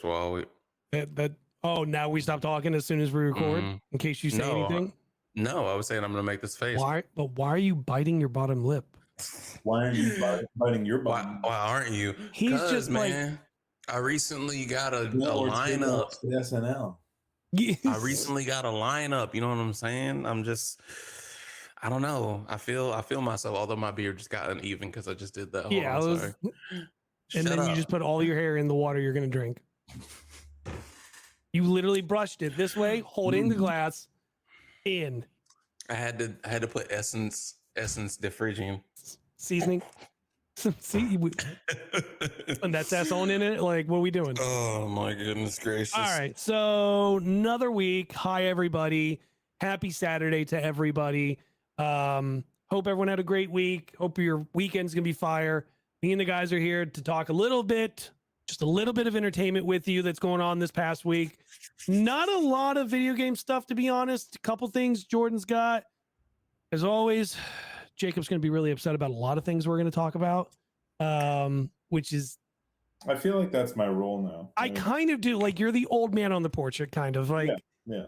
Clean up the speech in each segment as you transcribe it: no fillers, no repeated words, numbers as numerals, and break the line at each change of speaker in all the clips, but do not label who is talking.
Well,
oh, now we stop talking as soon as we record in case you say anything.
No, I was saying I'm going to make this face.
Why? But why are you biting your bottom lip?
Why aren't you biting your bottom?
Why aren't you?
He's just
man. I recently got a lineup.
SNL.
I recently got a lineup. You know what I'm saying? I don't know. I feel myself. Although my beard just got uneven because I just did that.
And then you just put all your hair in the water you're going to drink. You literally brushed it this way, holding the glass in.
I had to put essence JPhrygian
seasoning. See, and that's on in it. Like, what are we doing?
Oh my goodness gracious!
All right, so another week. Hi everybody. Happy Saturday to everybody. Hope everyone had a great week. Hope your weekend's gonna be fire. Me and the guys are here to talk just a little bit of entertainment with you that's going on this past week. Not a lot of video game stuff, to be honest. A couple things Jordan's got. As always, Jacob's going to be really upset about a lot of things we're going to talk about, which is...
I feel like that's my role now.
I kind of do. Like, you're the old man on the porch, kind of. Like,
yeah.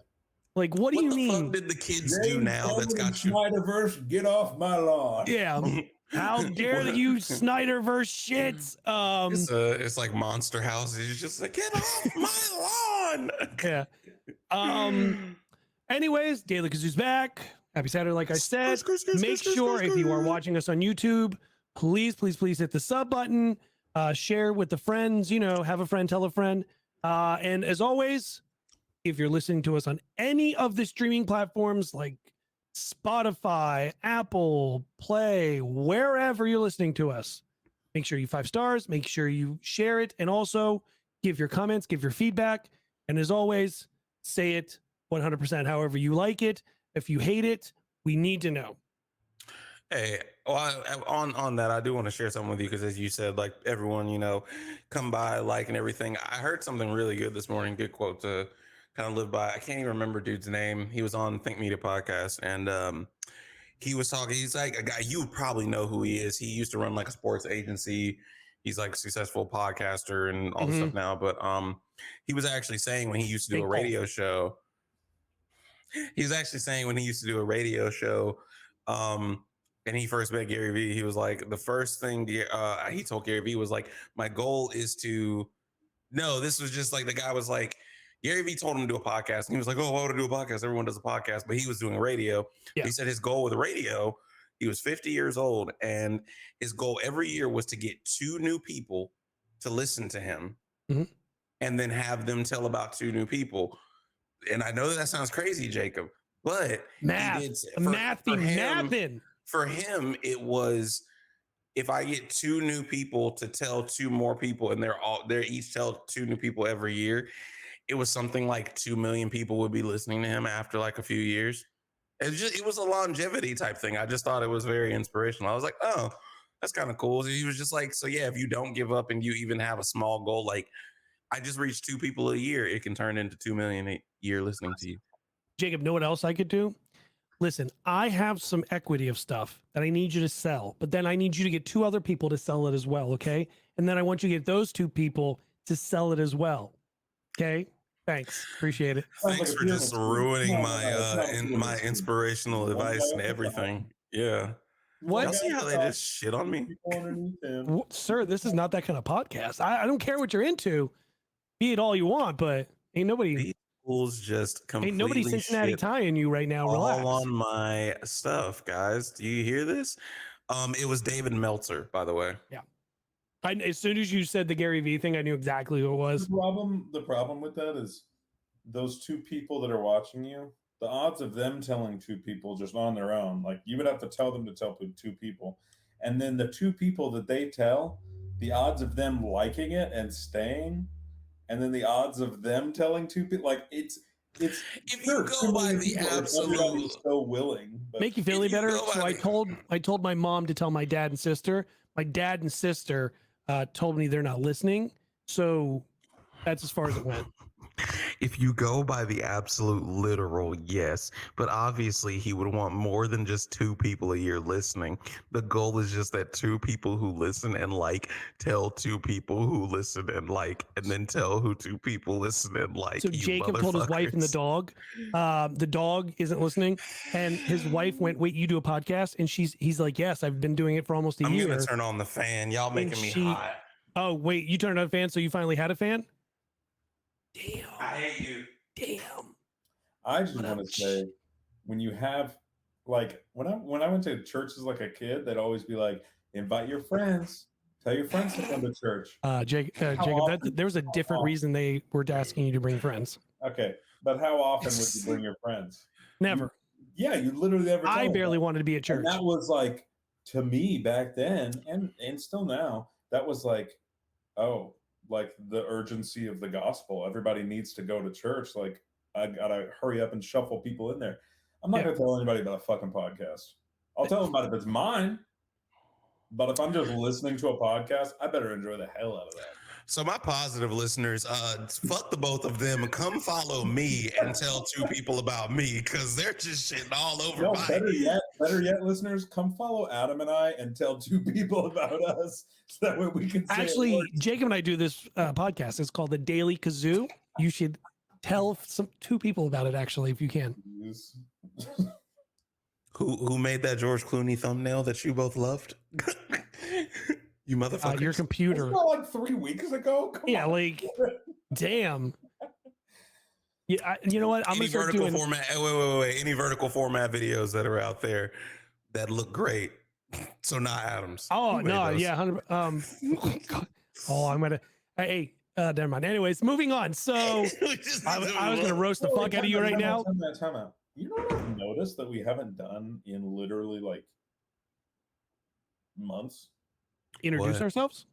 Like, what do you mean?
What the fuck did the kids do now that's got you?
Snyderverse, get off my lawn.
Yeah. How dare you Snyderverse shits?
It's like Monster House. It's just like, get off my lawn.
Yeah. Anyways, Daily Kazoo's back. Happy Saturday, like I said. Make sure if you are watching us on YouTube, please hit the sub button. Share with the friends. Have a friend, tell a friend. And as always, if you're listening to us on any of the streaming platforms like Spotify, Apple, Play, wherever you're listening to us, make sure you 5 stars, make sure you share it, and also give your comments, give your feedback. And as always, say it 100% however you like it. If you hate it, we need to know.
Hey, on that, I do want to share something with you because, as you said, like everyone, come by, like, and everything. I heard something really good this morning. Good quote to kind of live by. I can't even remember dude's name. He was on Think Media podcast, and he was talking. He's like a guy you would probably know who he is. He used to run like a sports agency. He's like a successful podcaster and all this stuff now. But he was actually saying when he used to do a radio show. He was actually saying when he used to do a radio show, and he first met Gary Vee, he was like, the first thing he told Gary Vee was like, my goal is to, no, this was just like, the guy was like, Gary Vee told him to do a podcast. And he was like, oh, I want to do a podcast. Everyone does a podcast, but he was doing radio. Yeah. He said his goal with radio, he was 50 years old, and his goal every year was to get 2 new people to listen to him and then have them tell about 2 new people. And I know that sounds crazy, Jacob, but for him, it was, if I get 2 new people to tell 2 more people, and they're each tell 2 new people every year, it was something like 2 million people would be listening to him after like a few years. It was a longevity type thing. I just thought it was very inspirational. I was like, oh, that's kind of cool. So he was just like, so yeah, if you don't give up and you even have a small goal, like I just reached 2 people a year, it can turn into 2 million a year listening to you.
Jacob, know what else I could do? Listen, I have some equity of stuff that I need you to sell, but then I need you to get 2 other people to sell it as well, okay? And then I want you to get those 2 people to sell it as well, okay? Thanks, appreciate it.
Thanks for just ruining my inspirational advice and everything. Yeah.
What?
Y'all see how they just shit on me?
Sir, this is not that kind of podcast. I don't care what you're into. Be it all you want, but ain't nobody...
just completely
ain't nobody Cincinnati tying you right now. Relax.
All on my stuff, guys. Do you hear this? It was David Meltzer, by the way.
Yeah. As soon as you said the Gary Vee thing, I knew exactly who it was.
The problem with that is those 2 people that are watching you, the odds of them telling 2 people just on their own, like you would have to tell them to tell 2 people. And then the 2 people that they tell, the odds of them liking it and staying, and then the odds of them telling 2 people, like it's
if you go by the absolute,
so willing.
Make you feel any better? So I told my mom to tell my dad and sister. My dad and sister told me they're not listening, so that's as far as it went.
If you go by the absolute literal, yes, but obviously he would want more than just 2 people a year listening. The goal is just that 2 people who listen and like tell 2 people who listen and like, and then tell who 2 people listen and like.
So
you
Jacob told his wife and the
motherfuckers.
dog. The dog isn't listening, and his wife went, "Wait, you do a podcast?" And he's like, "Yes, I've been doing it for almost a
I'm
year."
gonna turn on the fan. Y'all making me hot.
Oh wait, you turned on a fan, so you finally had a fan? Damn.
I hate you.
Damn.
I just want to say, when you have, like, when I went to churches like a kid, they'd always be like, invite your friends, tell your friends to come to church.
Jacob, there was a different reason they were asking you to bring friends.
Okay, but how often would you bring your friends?
Never.
You literally never.
I barely wanted to be at church.
And that was like, to me back then, and still now, that was like, oh, like the urgency of the gospel. Everybody needs to go to church. Like, I gotta hurry up and shuffle people in there. I'm not gonna tell anybody about a fucking podcast. I'll tell them about it if it's mine. But if I'm just listening to a podcast, I better enjoy the hell out of that.
So my positive listeners, fuck the both of them. Come follow me and tell 2 people about me, because they're just shitting all over
No,
my.
better yet, listeners, come follow Adam and I and tell 2 people about us, so that way we can.
Actually, Jacob and I do this podcast. It's called the Daily Kazoo. You should tell 2 people about it, actually, if you can.
Who made that George Clooney thumbnail that you both loved? You motherfucker.
Your computer.
Wasn't that like 3 weeks ago? Come on.
Like, damn. Yeah, you know what? I'm
any
gonna start
vertical
doing
format. Wait. Any vertical format videos that are out there that look great. So not Adams.
Oh no, yeah, 100. Oh, I'm gonna. Hey, never mind. Anyways, moving on. So I was gonna roast the fuck out of you right now.
Time out. You know what I've noticed that we haven't done in literally like months?
Introduce ourselves?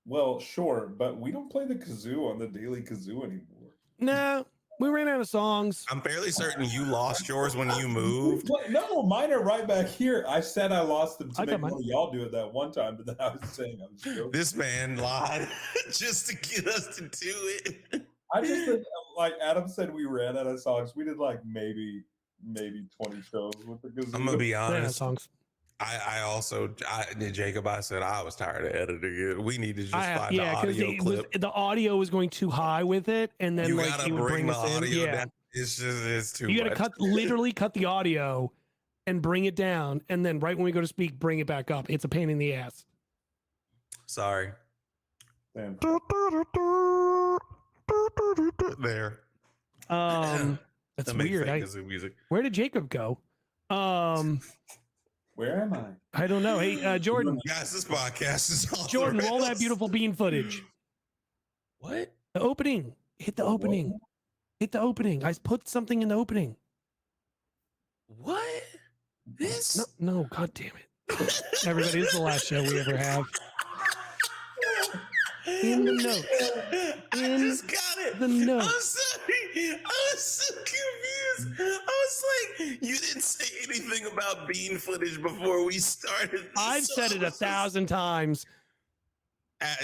Well, sure, but we don't play the kazoo on the Daily Kazoo anymore.
No, we ran out of songs.
I'm fairly certain you lost yours when you moved.
No, mine are right back here. I said I lost them to make one of y'all do it that one time, but then I was saying I was joking.
This man lied just to get us to do it.
I just said, like Adam said, we ran out of songs. We did like maybe 20 shows with the kazoo.
I'm gonna be honest.
Songs.
Jacob, I said I was tired of editing it. We need to just find the audio clip.
The audio was going too high with it, and then
you
like
gotta
you would bring
the
us in.
audio
Yeah,
down. It's too.
You
much.
gotta literally cut the audio and bring it down, and then right when we go to speak, bring it back up. It's a pain in the ass.
Sorry.
Damn.
There.
That's weird.
Music.
Where did Jacob go?
Where am I?
I don't know. Hey, Jordan.
Guys, this podcast is all
Jordan, roll that beautiful bean footage.
What?
The opening. Hit the opening. Hit the opening. I put something in the opening.
What? This?
No, god damn it. Everybody, this is the last show we ever have. In the notes.
I just got it.
The notes.
I'm sorry. I was so confused. I was like, you didn't say anything about bean footage before we started.
I've said it 1,000 times.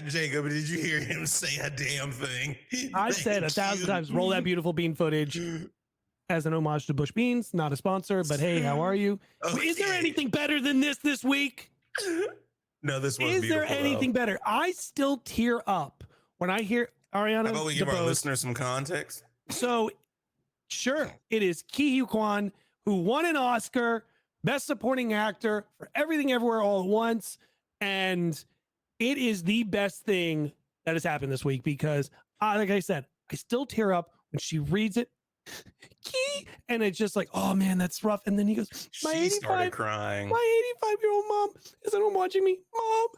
Jacob, did you hear him say a damn thing?
I've said 1,000 times, roll that beautiful bean footage as an homage to Bush Beans. Not a sponsor, but hey, how are you? Okay. Is there anything better than this week?
No, this was
Is there anything better? I still tear up when I hear Ariana.
How about we give our listeners some context?
So, sure, it is Ke Huy Quan, who won an Oscar, Best Supporting Actor for Everything Everywhere All at Once, and it is the best thing that has happened this week because, like I said, I still tear up when she reads it. And it's just like, oh man, that's rough. And then he goes,
she started crying.
My 85-year-old mom is at home watching me. Mom,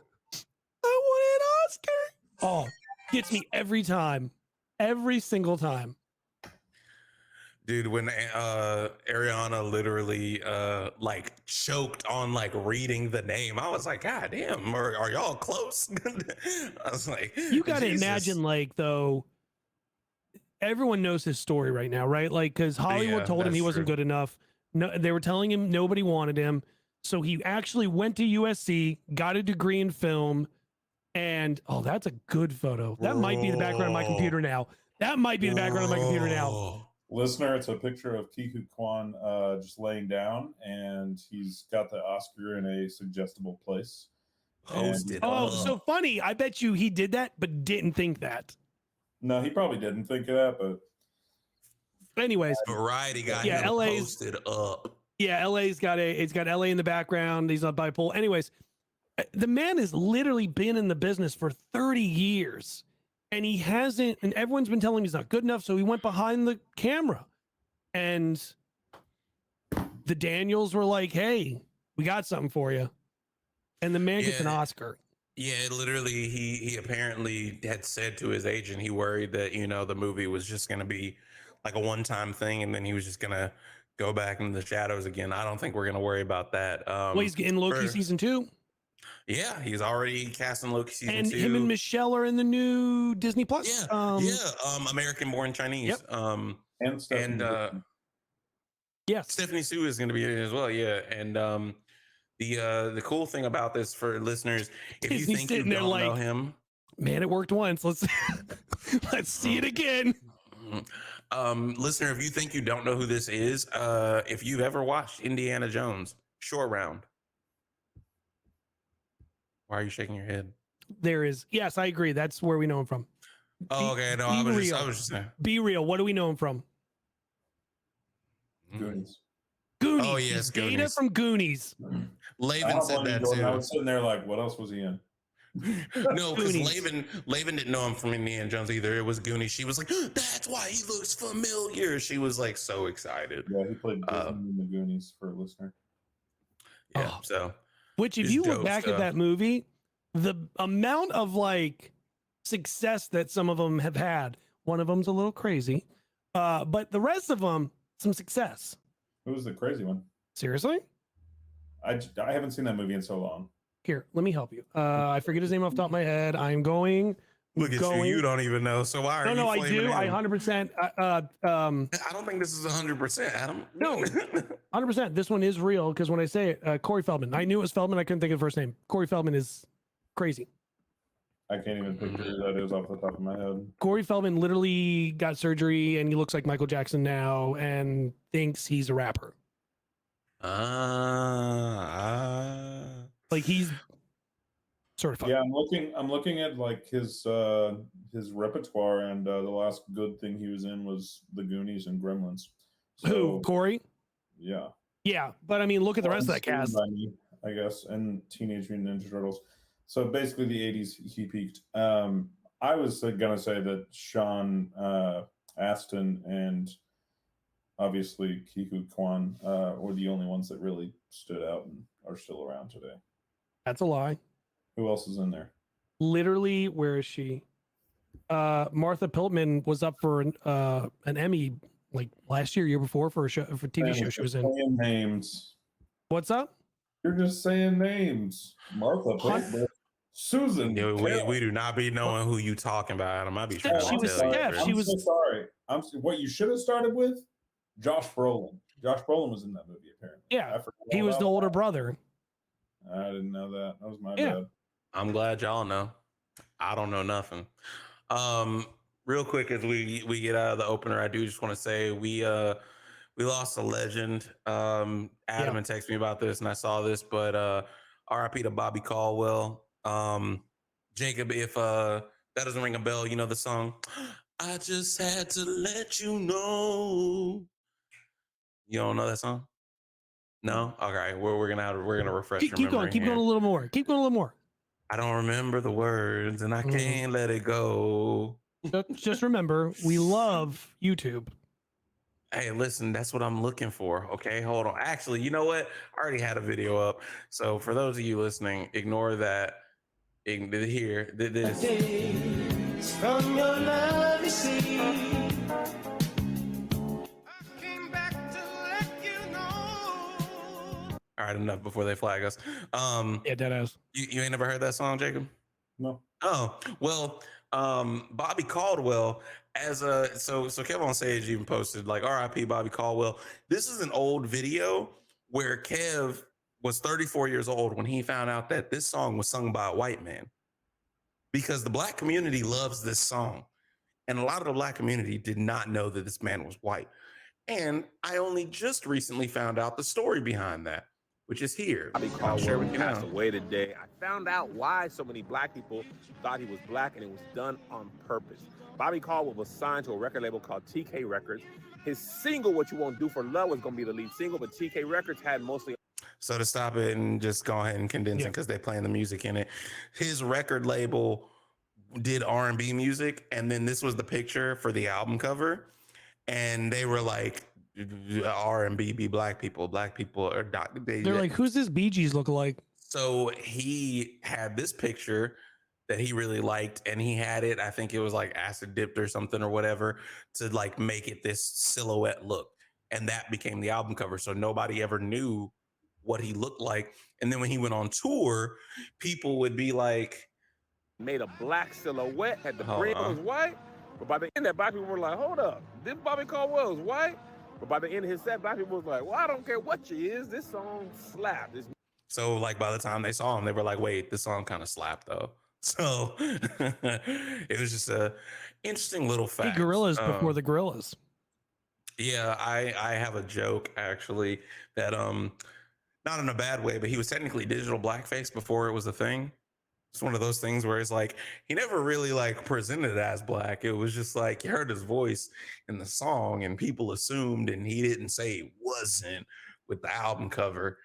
I won an Oscar. Oh, gets me every time, every single time.
Dude, when Ariana literally like choked on like reading the name, I was like, God damn, are y'all close? I was like,
you gotta imagine, like, though, everyone knows his story right now, right? Like, because Hollywood told him he wasn't good enough. No, they were telling him nobody wanted him. So he actually went to USC, got a degree in film, And that's a good photo. That might be the background of my computer now. That might be the background of my computer now.
Listener, it's a picture of Ki-Hu Kwan just laying down, and he's got the Oscar in a suggestible place.
Posted.
So funny. I bet you he did that, but didn't think that.
No, he probably didn't think of that, but
anyways,
Variety got him posted up.
Yeah, LA's got it's got LA in the background. He's up by a pole. Anyways, the man has literally been in the business for 30 years. And he hasn't, and everyone's been telling him he's not good enough. So he went behind the camera, and the Daniels were like, "Hey, we got something for you," and the man gets an Oscar.
Yeah, literally, he apparently had said to his agent he worried that the movie was just going to be like a one-time thing, and then he was just going to go back into the shadows again. I don't think we're going to worry about that.
Well, he's getting Loki season 2.
Yeah, he's already casting Loki season 2.
And him and Michelle are in the new Disney Plus.
American Born Chinese.
Yep.
And
yes,
Stephanie Hsu is going to be in it as well. Yeah, and the cool thing about this for listeners, if you think you don't know him,
man, it worked once. Let's see it again.
Listener, if you think you don't know who this is, if you've ever watched Indiana Jones Short Round. Why are you shaking your head?
There is. Yes, I agree. That's where we know him from.
Oh, okay. No, I was just saying.
Be real. What do we know him from?
Goonies.
Oh, yes.
Goonies. Data from Goonies.
Laven said that too.
I was sitting there like, what else was he in?
No, because Laven didn't know him from Indiana Jones either. It was Goonies. She was like, that's why he looks familiar. She was like so excited.
Yeah, he played Disney in the Goonies for a listener.
Yeah, so.
Which, if you look back at that movie, the amount of like success that some of them have had, one of them's a little crazy, but the rest of them, some success.
Who was the crazy one?
Seriously?
I haven't seen that movie in so long.
Here, let me help you. I forget his name off the top of my head. I'm going.
Look at you. You don't even know. So why are you?
No, I do.
Him?
I 100%.
I don't think this is 100%, Adam.
No, 100%. This one is real because when I say it, Corey Feldman. I knew it was Feldman. I couldn't think of the first name. Corey Feldman is crazy.
I can't even picture who that is off the top of my head.
Corey Feldman literally got surgery and he looks like Michael Jackson now and thinks he's a rapper. Like he's sort of fun.
Yeah, I'm looking at like his repertoire, and the last good thing he was in was The Goonies and Gremlins. So,
who, Corey?
Yeah,
but I mean, look at the rest of that cast.
I guess, and Teenage Mutant Ninja Turtles. So basically, the '80s he peaked. I was gonna say that Sean Astin and obviously Ki-Hu Kwan were the only ones that really stood out and are still around today.
That's a lie.
Who else is in there?
Literally, where is she? Martha Piltman was up for an Emmy like last year before for a TV show she was in.
Names.
What's up?
You're just saying names. Martha Piltman. Susan.
Yeah, we do not be knowing who you talking about, Adam. I be trying to tell you.
She was so sorry. What you should have started with? Josh Brolin. Josh Brolin was in that movie, apparently.
Yeah, he was the older brother.
I didn't know that. That was my bad.
I'm glad y'all know. I don't know nothing. Real quick, as we get out of the opener, I do just want to say we lost a legend. Adam had texted me about this, and I saw this, but RIP to Bobby Caldwell. Jacob, if that doesn't ring a bell, you know the song. I just had to let you know. You don't know that song? No? Okay. We're gonna refresh.
Keep going a little more. Keep going a little more.
I don't remember the words and I can't let it go.
Just remember, we love YouTube.
Hey, listen, that's what I'm looking for. Okay, hold on. Actually, you know what? I already had a video up. So for those of you listening, ignore that. Here, this. From your love, you see. All right, enough before they flag us.
Yeah, deadass.
You ain't never heard that song, Jacob?
No.
Oh, well, Bobby Caldwell so KingVonSchweetz even posted like RIP Bobby Caldwell. This is an old video where Kev was 34 years old when he found out that this song was sung by a white man. because the black community loves this song. And a lot of the black community did not know that this man was white. And I only just recently found out the story behind that, which is here. I'll share with you now.
Passed away today. I found out why so many black people thought he was black, and it was done on purpose. Bobby Caldwell was signed to a record label called TK Records. His single, What You Won't Do for Love, was going to be the lead single, but TK Records had mostly...
So to stop it and just go ahead and condense it because they're playing the music in it, his record label did R&B music, and then this was the picture for the album cover, and they were like, R&B be black people are not.
They're like, who's this Bee Gees look like?
So he had this picture that he really liked, and he had it, I think it was like acid dipped or something or whatever, to like make it this silhouette look, and that became the album cover. So nobody ever knew what he looked like. And then when he went on tour, people would be like,
made a black silhouette, had the brim was white, but by the end that black people were like, hold up, this Bobby Caldwell is white. But by the end of his set, black people was like, well, I don't care what you is, this song slapped.
So like by the time they saw him, they were like, wait, this song kind of slapped though. So it was just a interesting little fact.
Hey, gorillas before the gorillas.
Yeah, I have a joke actually that not in a bad way, but he was technically digital blackface before it was a thing. It's one of those things where it's like he never really like presented as black. It was just like you heard his voice in the song and people assumed, and he didn't say he wasn't with the album cover.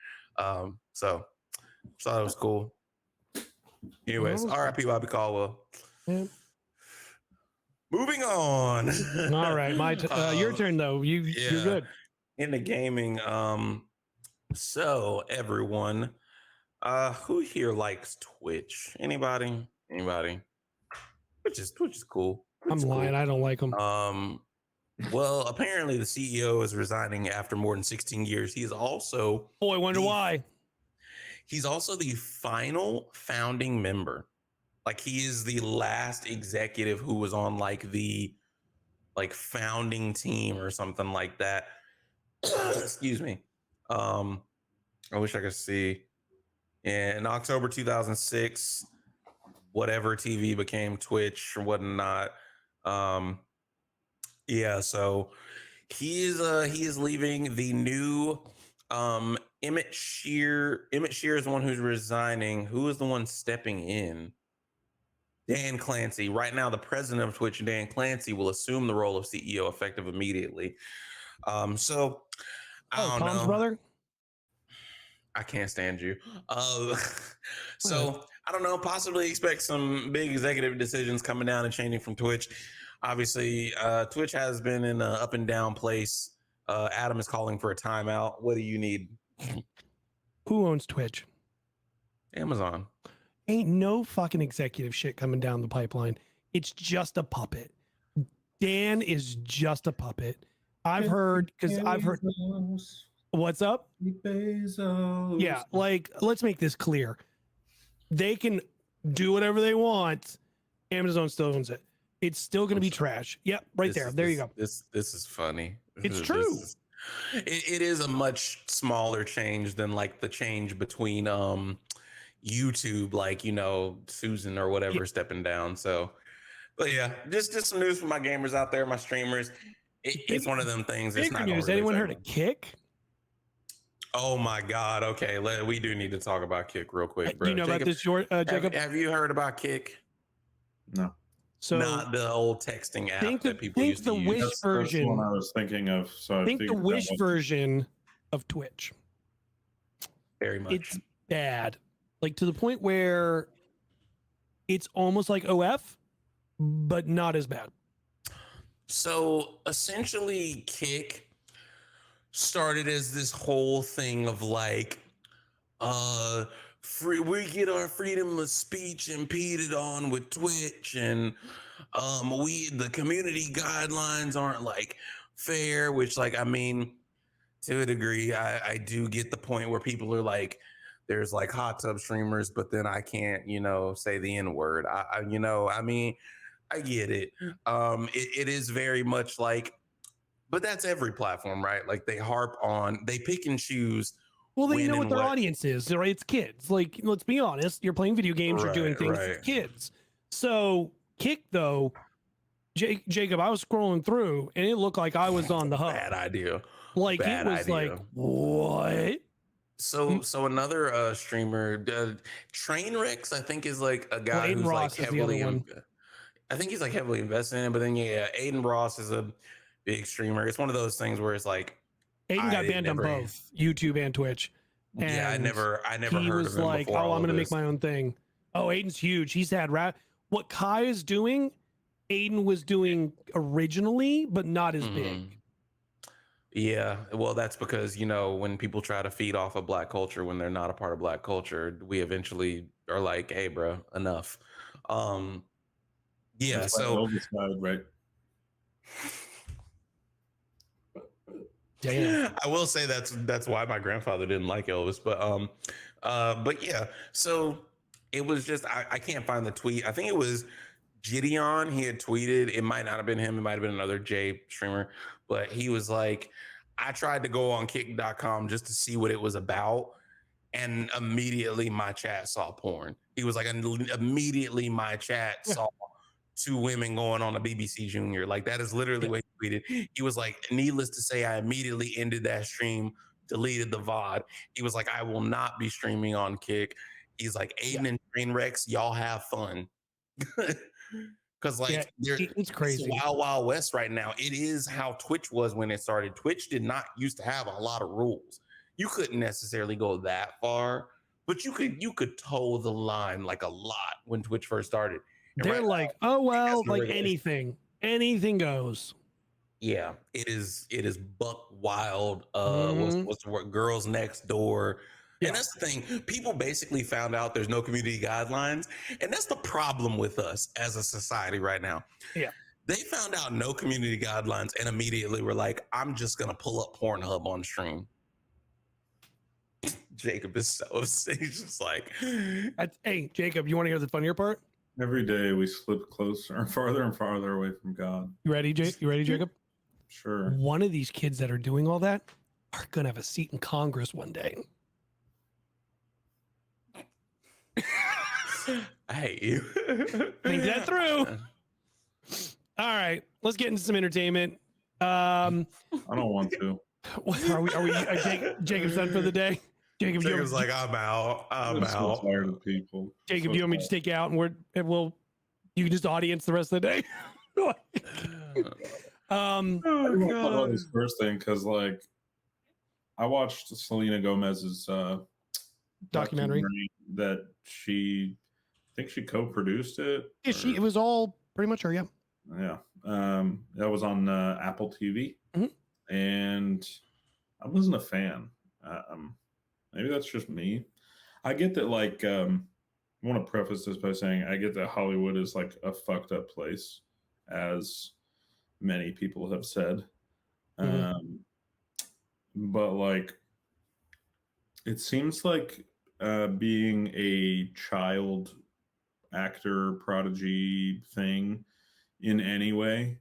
So thought it was cool. Anyways, R.I.P. Bobby Caldwell.
Yeah.
Moving on.
All right, your turn though. You're good.
Into gaming. So everyone. Who here likes Twitch? Anybody? Twitch is cool.
I'm lying. I don't like them.
Well, apparently the CEO is resigning after more than 16 years. He is also.
Oh, I wonder why.
He's also the final founding member. Like he is the last executive who was on like the founding team or something like that. Excuse me. I wish I could see. In October 2006, whatever TV became Twitch or whatnot. So he is leaving. The new Emmett Shear is the one who's resigning. Who is the one stepping in? Dan Clancy. Right now, the president of Twitch, Dan Clancy, will assume the role of CEO effective immediately. So I don't
Tom's
know.
brother?
I can't stand you. So I don't know, possibly expect some big executive decisions coming down and changing from Twitch. Obviously, Twitch has been in an up and down place. Adam is calling for a timeout. What do you need?
Who owns Twitch?
Amazon.
Ain't no fucking executive shit coming down the pipeline. It's just a puppet. Dan is just a puppet. I've heard. What's up?
Bezos.
Yeah, like let's make this clear. They can do whatever they want. Amazon still owns it. It's still going to be trash. Yep, right there. There you go.
This is funny.
It's true.
It is a much smaller change than like the change between YouTube, like Susan or whatever stepping down. So, but yeah, just some news for my gamers out there, my streamers. It's one of them things. It's not
news. Anyone heard of Kick?
Oh my God. Okay. We do need to talk about Kick real quick, bro.
Do you know about this, Jacob?
Have you heard about Kick?
No.
So
not the old texting app that people used to use.
Wish version.
That's the one I was thinking of. So
think the Wish version of Twitch.
Very much.
It's bad. Like to the point where it's almost like OF, but not as bad.
So essentially Kick started as this whole thing of like, we get our freedom of speech impeded on with Twitch, and the community guidelines aren't like fair, which like, I mean, to a degree, I do get the point where people are like, there's like hot tub streamers, but then I can't, say the N word. I get it. It is very much like, but that's every platform, right? Like they pick and choose.
Well, they know what their audience is, right? It's kids. Like, let's be honest. You're playing video games. You're doing things with kids. So Kick though, Jacob, I was scrolling through and it looked like I was on the hub.
Bad idea.
Like
Bad
it was
idea.
like what?
So another streamer, Trainwrecks, I think is like a guy
Aiden
who's
Ross
like
is the other one.
I think he's like heavily invested in it. But then yeah, Aiden Ross is a big streamer. It's one of those things where it's like
Aiden got banned on
never-
both YouTube and Twitch.
yeah, I
And
never
he
heard
was
of him
like,
before.
"Oh,
all
I'm
of
gonna make
this.
my own thing." Oh, Aiden's huge. He's had what Kai is doing. Aiden was doing originally, but not as
Mhm.
big.
Yeah, well, that's because when people try to feed off of Black culture when they're not a part of Black culture, we eventually are like, "Hey, bro, enough." Yeah,
That's why
so
Elvis died, right?
Damn.
I will say that's why my grandfather didn't like Elvis, but yeah. So it was just I can't find the tweet. I think it was Gideon. He had tweeted. It might not have been him. It might have been another J streamer, but he was like, I tried to go on kick.com just to see what it was about, and immediately my chat saw porn. He was like, immediately my chat saw two women going on a BBC Junior. Like that is literally what he tweeted. He was like, needless to say, I immediately ended that stream, deleted the VOD. He was like, I will not be streaming on Kick. He's like, Aiden and Trainwrecks, y'all have fun. Because
it's crazy.
It's wild, wild west right now. It is how Twitch was when it started. Twitch did not used to have a lot of rules. You couldn't necessarily go that far, but you could toe the line like a lot when Twitch first started. And
They're
right
like,
now,
oh well,
the
like
regulation.
anything goes.
Yeah, it is buck wild. What's the word? Girls next door.
Yeah.
And that's the thing. People basically found out there's no community guidelines. And that's the problem with us as a society right now.
Yeah.
They found out no community guidelines and immediately were like, I'm just going to pull up Pornhub on stream. Jacob is so upset. He's just like,
hey, Jacob, you want to hear the funnier part?
Every day we slip closer and farther away from God.
You ready, Jacob?
Sure.
One of these kids that are doing all that are going to have a seat in Congress one day.
I hate you.
Think that through. All right, let's get into some entertainment.
I don't want to.
Jacob's done for the day?
Jacob's like, I'm out. I'm out.
So tired of people.
Jacob,
So
do you want me to just take you out and you can just audience the rest of the day?
I didn't want to talk about this first thing because, like, I watched Selena Gomez's
documentary
that I think she co-produced it.
Yeah, it was all pretty much her. Yeah.
Yeah. That was on Apple TV, and I wasn't a fan. Maybe that's just me. I get that, like, I want to preface this by saying I get that Hollywood is like a fucked up place, as many people have said. But like, it seems like being a child actor prodigy thing in any way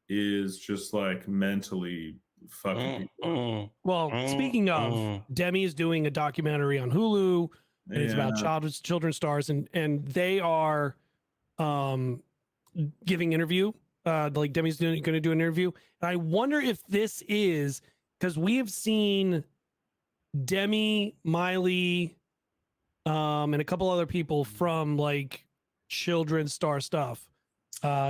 is just like mentally fucking people.
Well, speaking of, Demi is doing a documentary on Hulu, and it's about children's stars, and they are giving interview. Like Demi's going to do an interview. And I wonder if this is because we have seen Demi, Miley, and a couple other people from like children's star stuff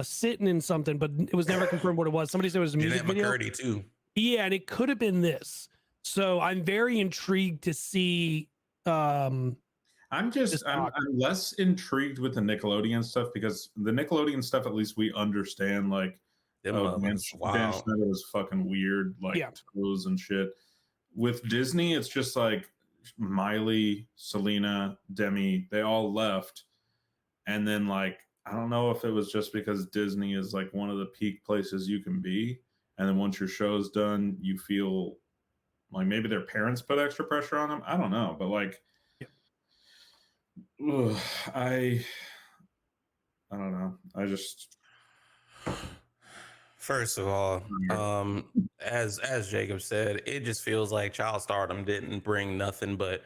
sitting in something, but it was never confirmed what it was. Somebody said it was a music video.
McCurdy too.
Yeah, and it could have been this. So I'm very intrigued to see. I'm
less intrigued with the Nickelodeon stuff because the Nickelodeon stuff, at least we understand, like, Dan Schneider was fucking weird, like toes and shit. With Disney, it's just like Miley, Selena, Demi, they all left. And then, like, I don't know if it was just because Disney is like one of the peak places you can be. And then once your show's done, you feel like maybe their parents put extra pressure on them. I don't know. But like, I don't know. I just
first of all, as Jacob said, it just feels like child stardom didn't bring nothing but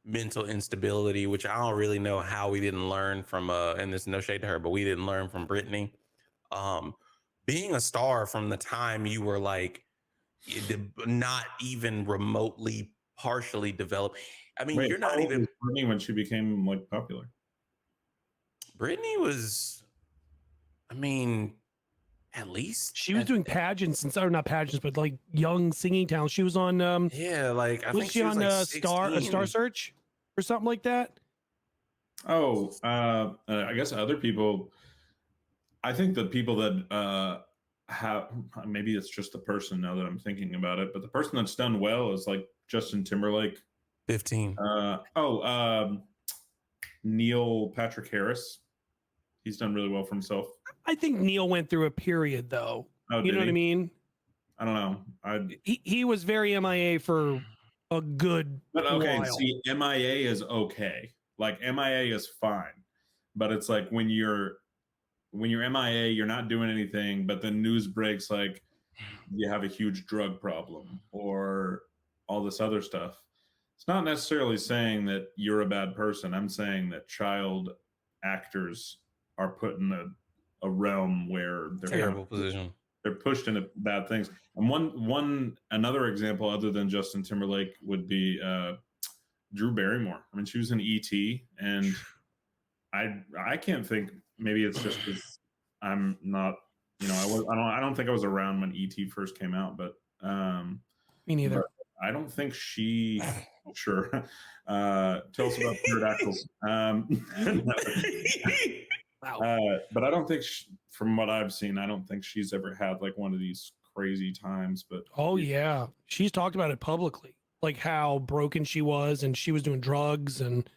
mental instability, which I don't really know how we didn't learn from and there's no shade to her, but we didn't learn from Brittany. Being a star from the time you were like not even remotely partially developed. I mean,
Wait,
you're
how
not
old
even
was Brittany when she became like popular?
Brittany was, I mean, at least
She was doing pageants and or not pageants, but like young singing talent. She was on
yeah, like I
was
think
she
she was
on
like
Star
16.
Search or something like that?
Oh, I guess other people. I think the people that have, maybe it's just the person now that I'm thinking about it, but the person that's done well is like Justin Timberlake.
15.
Neil Patrick Harris. He's done really well for himself.
I think Neil went through a period though.
Oh,
You know what I mean?
I don't know.
He was very MIA for a good
But okay,
while.
see, MIA is okay. Like MIA is fine, but it's like when you're MIA, you're not doing anything, but the news breaks like you have a huge drug problem or all this other stuff. It's not necessarily saying that you're a bad person. I'm saying that child actors are put in a realm where they're
Terrible position.
they're pushed into bad things. And another example other than Justin Timberlake would be Drew Barrymore. I mean, she was in E.T. and I can't think. Maybe it's just because I'm not. You know, I don't think I was around when E.T. first came out, but
Me neither.
I don't think she. Sure. Tell us about pterodactyls.
Wow.
But I don't think, from what I've seen, I don't think she's ever had like one of these crazy times. But
Oh yeah, she's talked about it publicly, like how broken she was, and she was doing drugs and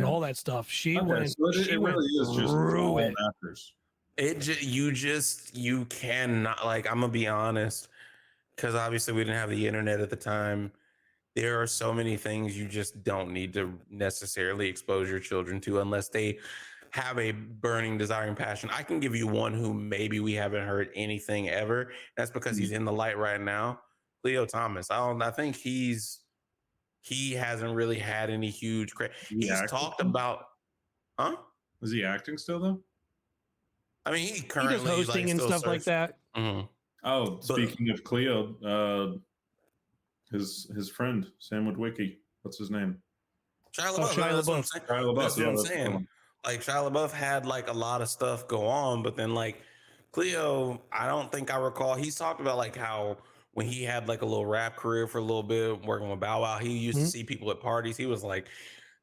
all that stuff. She went.
So it really is just
through
all
it.
actors.
You cannot, like, I'm gonna be honest, because obviously we didn't have the internet at the time. There are so many things you just don't need to necessarily expose your children to unless they have a burning desire and passion. I can give you one who maybe we haven't heard anything ever. That's because he's in the light right now. Leo Thomas. I think he hasn't really had any huge he's talked about, huh?
Is he acting still though?
I mean, he
He
currently
does hosting and stuff like that.
Mm-hmm.
Oh, speaking of Cleo, his friend Sam Witwicky. What's his name?
Shia LaBeouf. That's what I'm saying. Like Shia LaBeouf had like a lot of stuff go on, but then like Cleo, I don't think I recall. He's talked about like how when he had like a little rap career for a little bit, working with Bow Wow, he used to see people at parties. He was like,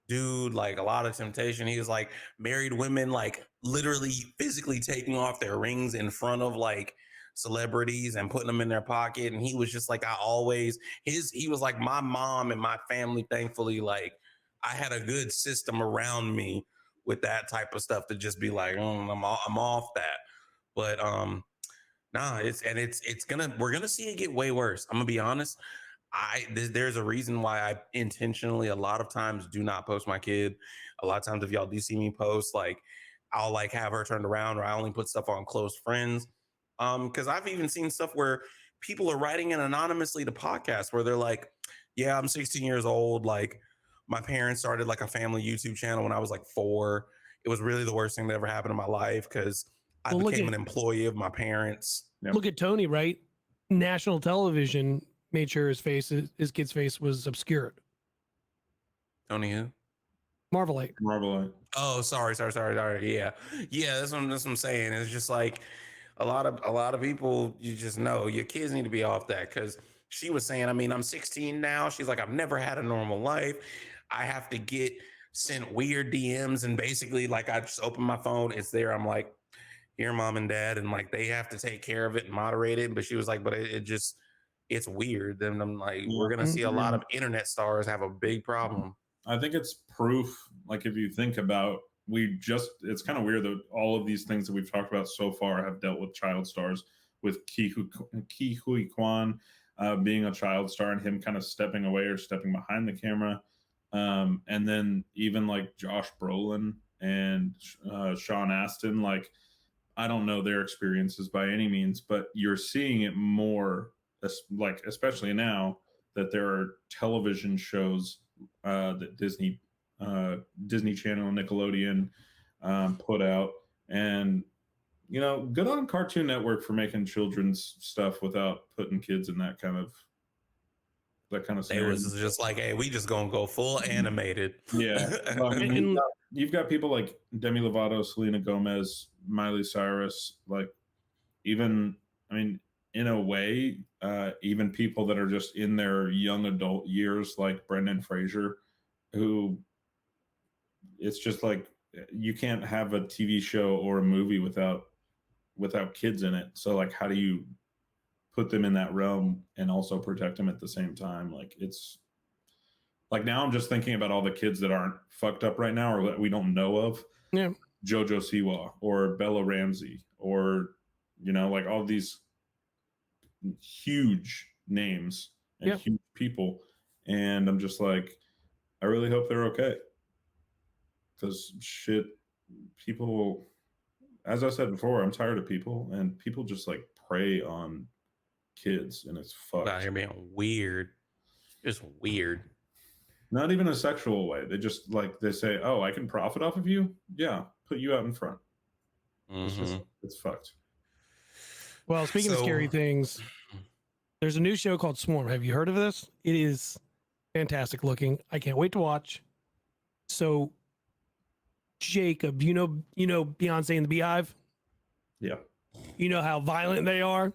dude, like a lot of temptation. He was like married women, like literally physically taking off their rings in front of like celebrities and putting them in their pocket. And he was just like, he was like my mom and my family, thankfully, like I had a good system around me with that type of stuff to just be like, I'm off that. But we're gonna see it get way worse. I'm gonna be honest. There's a reason why I intentionally a lot of times do not post my kid. A lot of times if y'all do see me post, like I'll like have her turned around, or I only put stuff on close friends. Because I've even seen stuff where people are writing in anonymously to podcasts where they're like, yeah, I'm 16 years old. Like my parents started like a family YouTube channel when I was like 4. It was really the worst thing that ever happened in my life because I became an employee of my parents.
Yep. Look at Tony, right? National television made sure his kid's face was obscured.
Tony who?
Marvelite.
Oh, sorry. Yeah. That's what I'm saying. It's just like a lot of people. You just know your kids need to be off that because she was saying, I mean, I'm 16 now. She's like, I've never had a normal life. I have to get sent weird DMs and basically like I just open my phone, it's there. I'm like, here, mom and dad, and like they have to take care of it and moderate it. But she was like, but it's weird. Then I'm like, we're gonna see a lot of internet stars have a big problem.
I think it's proof. Like if you think about, it's kind of weird that all of these things that we've talked about so far have dealt with child stars. With Ke Huy Quan being a child star and him kind of stepping away or stepping behind the camera, and then even like Josh Brolin and Sean Astin, like. I don't know their experiences by any means, but you're seeing it more, like especially now that there are television shows that Disney Channel and Nickelodeon put out. And good on Cartoon Network for making children's stuff without putting kids in that kind of
It
scenario.
was just like, hey, we just gonna go full animated.
Yeah. Well, I mean, you've got people like Demi Lovato, Selena Gomez, Miley Cyrus, like even, I mean, in a way, even people that are just in their young adult years, like Brendan Fraser, who it's just like you can't have a TV show or a movie without kids in it. So like, how do you put them in that realm and also protect them at the same time? Like, it's like, now I'm just thinking about all the kids that aren't fucked up right now or that we don't know of.
Yeah.
Jojo Siwa or Bella Ramsey or like all these huge names and huge people, and I'm just like, I really hope they're okay, because shit, people, as I said before, I'm tired of people, and people just like prey on kids, and it's fucked.
Out here being weird, just weird.
Not even a sexual way. They just like, they say, oh, I can profit off of you, yeah, put you out in front. It's fucked.
Well, speaking of scary things, there's a new show called Swarm. Have you heard of this? It is fantastic looking. I can't wait to watch. So, Jacob, you know Beyonce and the Beehive?
Yeah.
You know how violent they are?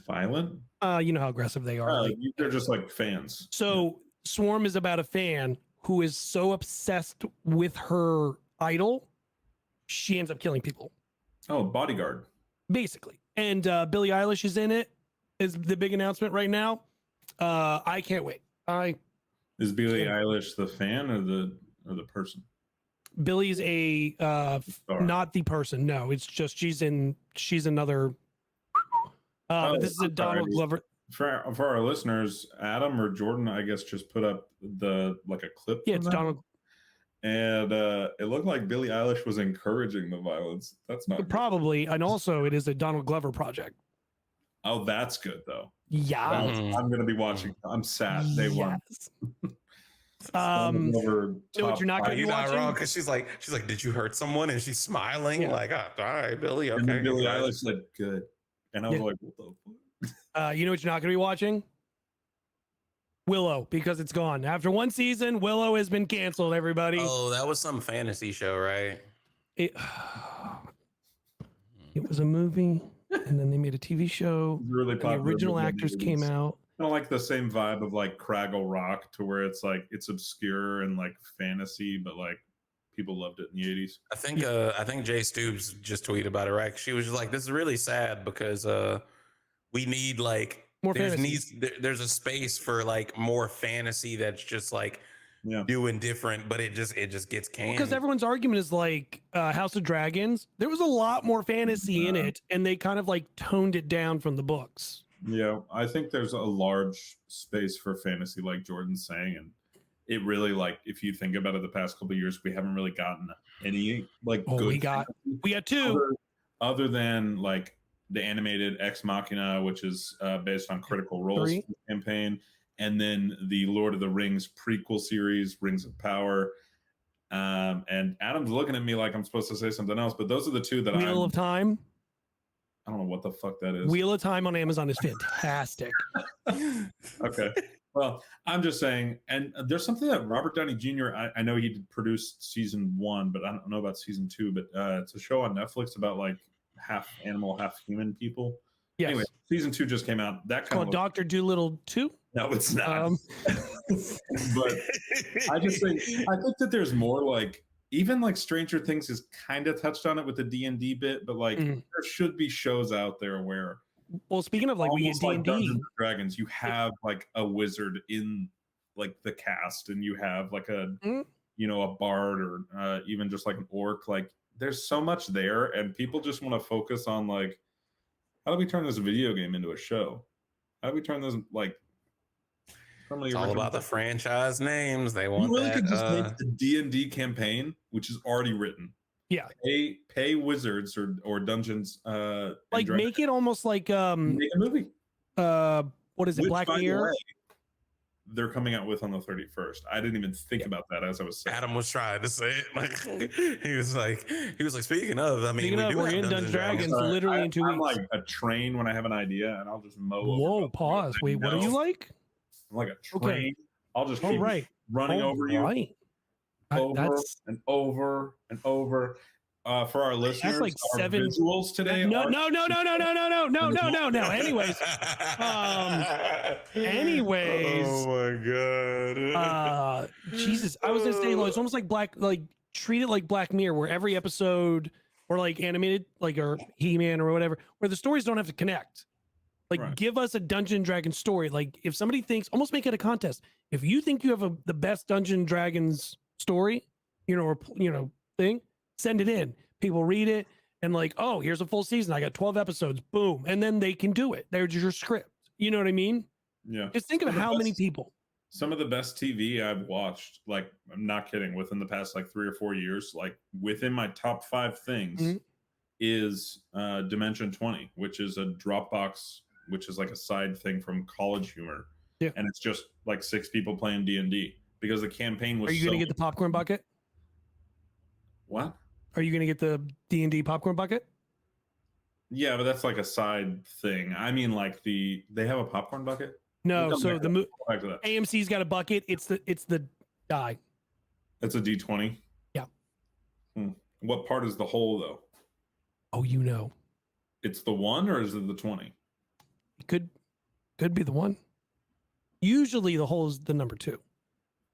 Violent?
You know how aggressive they are.
They're just like fans.
So, Swarm is about a fan who is so obsessed with her idol, she ends up killing people.
Oh, Bodyguard.
Basically. And Billie Eilish is in it, is the big announcement right now. I can't wait.
Is Billie Eilish the fan or the person?
Billie's not the person. No, it's just she's another. This is a Donald Glover.
For our listeners, Adam or Jordan, I guess, just put up a clip.
Yeah, it's Donald.
And it looked like Billie Eilish was encouraging the violence. That's not
probably good. And also it is a Donald Glover project.
Oh, that's good though.
Yeah.
I'm gonna be watching. I'm sad. Day one.
You know what you're not gonna be watching?
Wrong, because she's like, did you hurt someone? And she's smiling like, oh, all right, Billie. Okay.
And then Billie Eilish said, good. And I was like, what the fuck?
You know what you're not gonna be watching? Willow, because it's gone. After one season, Willow has been canceled, everybody.
Oh, that was some fantasy show, right?
It was a movie, and then they made a TV show.
Really
the original actors came out.
Kind of like the same vibe of like Craggle Rock, to where it's like it's obscure and like fantasy, but like people loved it in the 80s.
I think Jay Stoops just tweeted about it, right? She was just like, this is really sad because we need like
more fantasy.
There's a space for like more fantasy that's just like doing different, but it just gets canned.
Because everyone's argument is like House of Dragons, there was a lot more fantasy in it, and they kind of like toned it down from the books.
Yeah, I think there's a large space for fantasy, like Jordan's saying, and it really, like, if you think about it, the past couple of years, we haven't really gotten any like good.
We got two,
other than like the animated Ex Machina, which is based on Critical Role's campaign, and then the Lord of the Rings prequel series, Rings of Power. And Adam's looking at me like I'm supposed to say something else, but those are the two that
Wheel of Time.
I don't know what the fuck that is.
Wheel of Time on Amazon is fantastic.
Okay. Well, I'm just saying, and there's something that Robert Downey Jr., I know he did produce season 1, but I don't know about season 2, but it's a show on Netflix about like half animal, half human people.
Yes.
Anyway, season 2 just came out. That kind
called Dr. Dolittle 2?
No, it's not. But I think that there's more, like, even like Stranger Things has kind of touched on it with the D&D bit, but like there should be shows out there where,
well, speaking of like, we get D&D,
like Dungeons and Dragons, you have like a wizard in like the cast, and you have like a a bard, or even just like an orc. Like, there's so much there, and people just want to focus on like, how do we turn this video game into a show? How do we turn this like?
It's all about the franchise names. They want
really
that.
Could just make the D&D campaign, which is already written.
Yeah,
pay wizards or dungeons.
Like, make it almost like
make a movie.
What is it? Black Mirror.
they're coming out with on the 31st. I didn't even think about that as I was saying.
Adam was trying to say it. Like he was like, speaking of, I mean,
Speaking of, we're in Dungeons and Dragons literally in 2 weeks.
I'm like a train when I have an idea, and I'll just mow over.
Whoa, pause. Wait, what are you like?
I'm like a train.
Okay.
I'll just keep running over you over and over and over. For our listeners,
that's like
our
7
visuals today.
No. Anyways,
oh my god.
Jesus, I was gonna say, it's almost like treat it like Black Mirror, where every episode, or like animated, like, or He-Man or whatever, where the stories don't have to connect. Like, give us a Dungeon Dragon story. Like, if somebody thinks, almost make it a contest. If you think you have the best Dungeon Dragons story, thing, send it in. People read it and like, oh, here's a full season. I got 12 episodes. Boom. And then they can do it. There's your script. You know what I mean?
Yeah.
Just think of how many people.
Some of the best TV I've watched, like, I'm not kidding, within the past like 3 or 4 years, like within my top 5 things is Dimension 20, which is a Dropbox, which is like a side thing from College Humor. Yeah. And it's just like 6 people playing D&D because the campaign was.
Are you going to get the popcorn bucket?
What?
Are you going to get the D&D popcorn bucket?
Yeah, but that's like a side thing. I mean, like they have a popcorn bucket?
No, so AMC's got a bucket. It's the die.
It's a D20?
Yeah.
What part is the hole though?
Oh,
It's the 1 or is it the 20?
It could be the 1. Usually the hole is the number 2.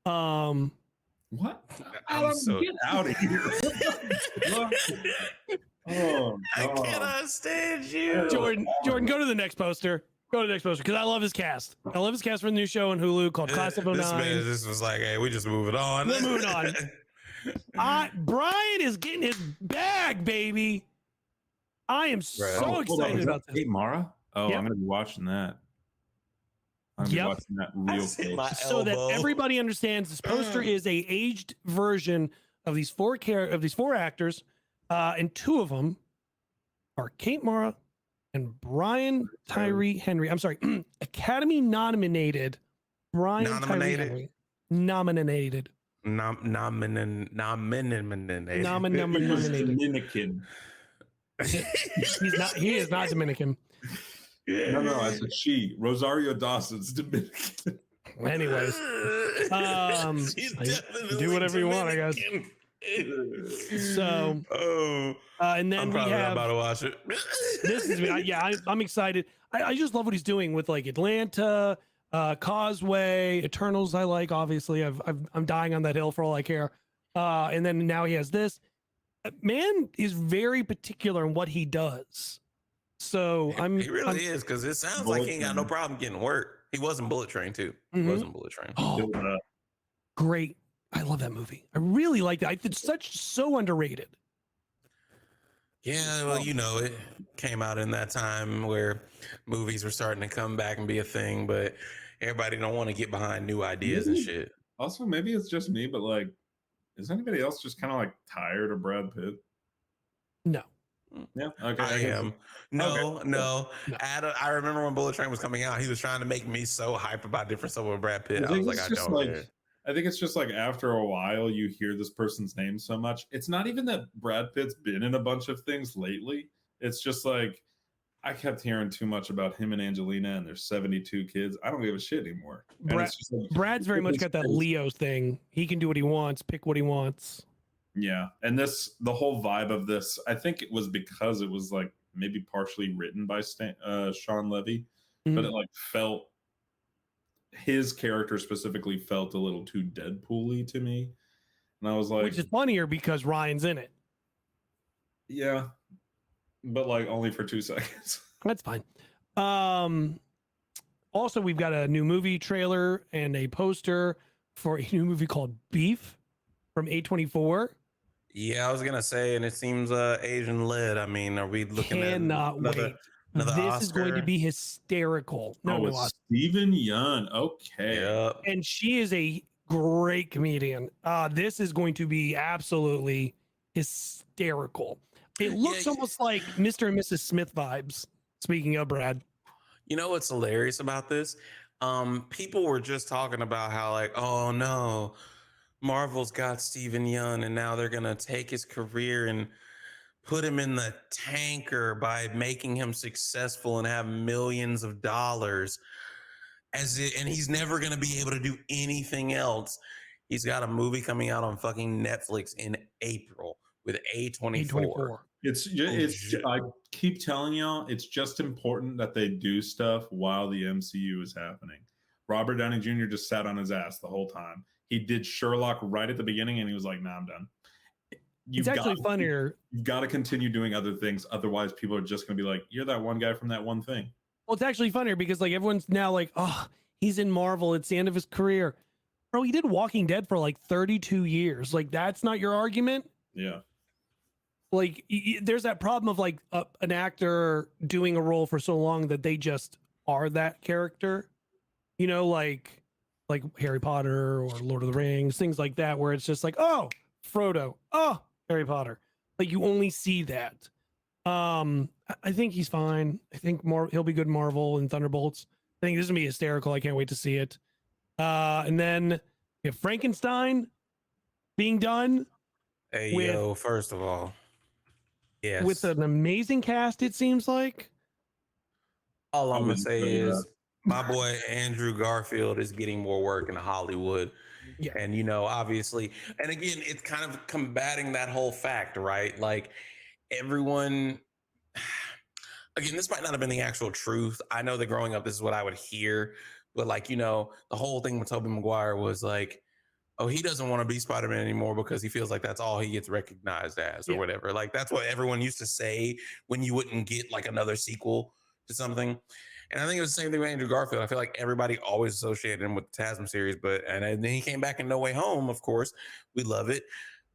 What?
Get
out of here. Oh,
I cannot stand you.
Jordan, go to the next poster. Because I love his cast. I love his cast for the new show on Hulu called Class of 09.
This was like, hey, we just moving on.
We're moving on. Brian is getting his bag, baby. I am so excited about this.
Hey, Mara? Oh,
yep.
I'm going to be watching that. I'm going to be watching that real close.
So that everybody understands, this poster is a aged version of these 4 actors, and 2 of them are Kate Mara and Brian Tyree Henry. I'm sorry, Academy nominated Brian Tyree Henry. Nominated.
Nominated.
Dominican.
He is not Dominican.
No, I said she. Rosario Dawson's Dominican.
Anyways, do whatever you want, I guess. So, and then we have.
About to watch it.
This is I'm excited. I just love what he's doing with like Atlanta, Causeway, Eternals. I like, obviously. I'm dying on that hill for all I care. And then now he has this. Man is very particular in what he does. So he
really is, because it sounds like he ain't got no problem getting work. He wasn't Bullet Train too. He wasn't Bullet Train.
Oh, great. I love that movie. I really like that. It's so underrated.
Yeah, well, it came out in that time where movies were starting to come back and be a thing, but everybody don't want to get behind new ideas and shit.
Also, maybe it's just me, but like, is anybody else just kind of like tired of Brad Pitt?
No.
Yeah, okay.
I am. No. Adam, I remember when Bullet Train was coming out, he was trying to make me so hype about different stuff with Brad Pitt. I was like,
I think it's just like after a while you hear this person's name so much. It's not even that Brad Pitt's been in a bunch of things lately. It's just like I kept hearing too much about him and Angelina and their 72 kids. I don't give a shit anymore.
Brad's very much got that Leo thing. He can do what he wants, pick what he wants.
Yeah, and the whole vibe of this, I think it was because it was like maybe partially written by Sean Levy, but it like felt, his character specifically felt a little too Deadpool-y to me, and I was like,
which is funnier because Ryan's in it.
Yeah, but like only for 2 seconds.
That's fine. Also, we've got a new movie trailer and a poster for a new movie called Beef from A24.
Yeah, I was gonna say, and it seems Asian led. I mean, are we looking at
another this
Oscar?
Is going to be hysterical.
Steven Yeun. Okay.
Yep.
And she is a great comedian. This is going to be absolutely hysterical. It looks almost like Mr. and Mrs. Smith vibes. Speaking of Brad.
You know what's hilarious about this? people were just talking about how like, oh no, Marvel's got Steven Yeun, and now they're gonna take his career and put him in the tanker by making him successful and have millions of dollars and he's never gonna be able to do anything else. He's got a movie coming out on fucking Netflix in April with A24.
I keep telling y'all, it's just important that they do stuff while the MCU is happening. Robert Downey Jr. just sat on his ass the whole time. He did Sherlock right at the beginning, and he was like, "Nah, I'm done."
It's actually funnier.
You've got to continue doing other things, otherwise, people are just going to be like, "You're that one guy from that one thing."
Well, it's actually funnier because like everyone's now like, "Oh, he's in Marvel. It's the end of his career." Bro, he did Walking Dead for like 32 years. Like, that's not your argument.
Yeah.
Like, there's that problem of like an actor doing a role for so long that they just are that character. You know, like Harry Potter or Lord of the Rings, things like that, where it's just like, oh, Frodo, oh, Harry Potter. Like, you only see that. I think he's fine. I think he'll be good in Marvel and Thunderbolts. I think this is gonna be hysterical. I can't wait to see it. And then we have Frankenstein being done.
Hey, yo, first of all, yes,
with an amazing cast, it seems like.
All I'm gonna say is my boy Andrew Garfield is getting more work in Hollywood.
Yeah.
And, you know, obviously, and again, it's kind of combating that whole fact, right? Like, everyone, again, this might not have been the actual truth. I know that growing up, this is what I would hear. But, like, you know, the whole thing with Tobey Maguire was like, oh, he doesn't want to be Spider-Man anymore because he feels like that's all he gets recognized as or whatever. Like, that's what everyone used to say when you wouldn't get, like, another sequel to something. And I think it was the same thing with Andrew Garfield. I feel like everybody always associated him with the TASM series, and then he came back in No Way Home, of course. We love it.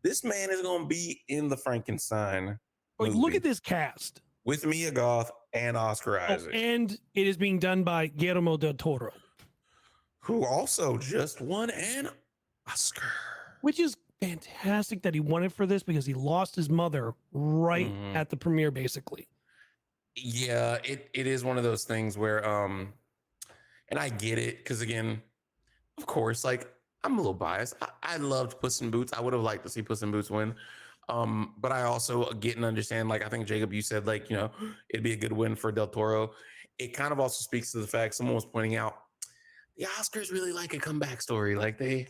This man is going to be in the Frankenstein
Like, look at this cast.
With Mia Goth and Oscar Isaac.
And it is being done by Guillermo del Toro,
who also just won an Oscar.
Which is fantastic that he won it for this because he lost his mother right at the premiere, basically.
Yeah, it is one of those things where and I get it because, again, of course, like, I'm a little biased. I loved Puss in Boots. I would have liked to see Puss in Boots win. But I also get and understand, like, I think, Jacob, you said, like, you know, it'd be a good win for Del Toro. It kind of also speaks to the fact someone was pointing out the Oscars really like a comeback story. Like, they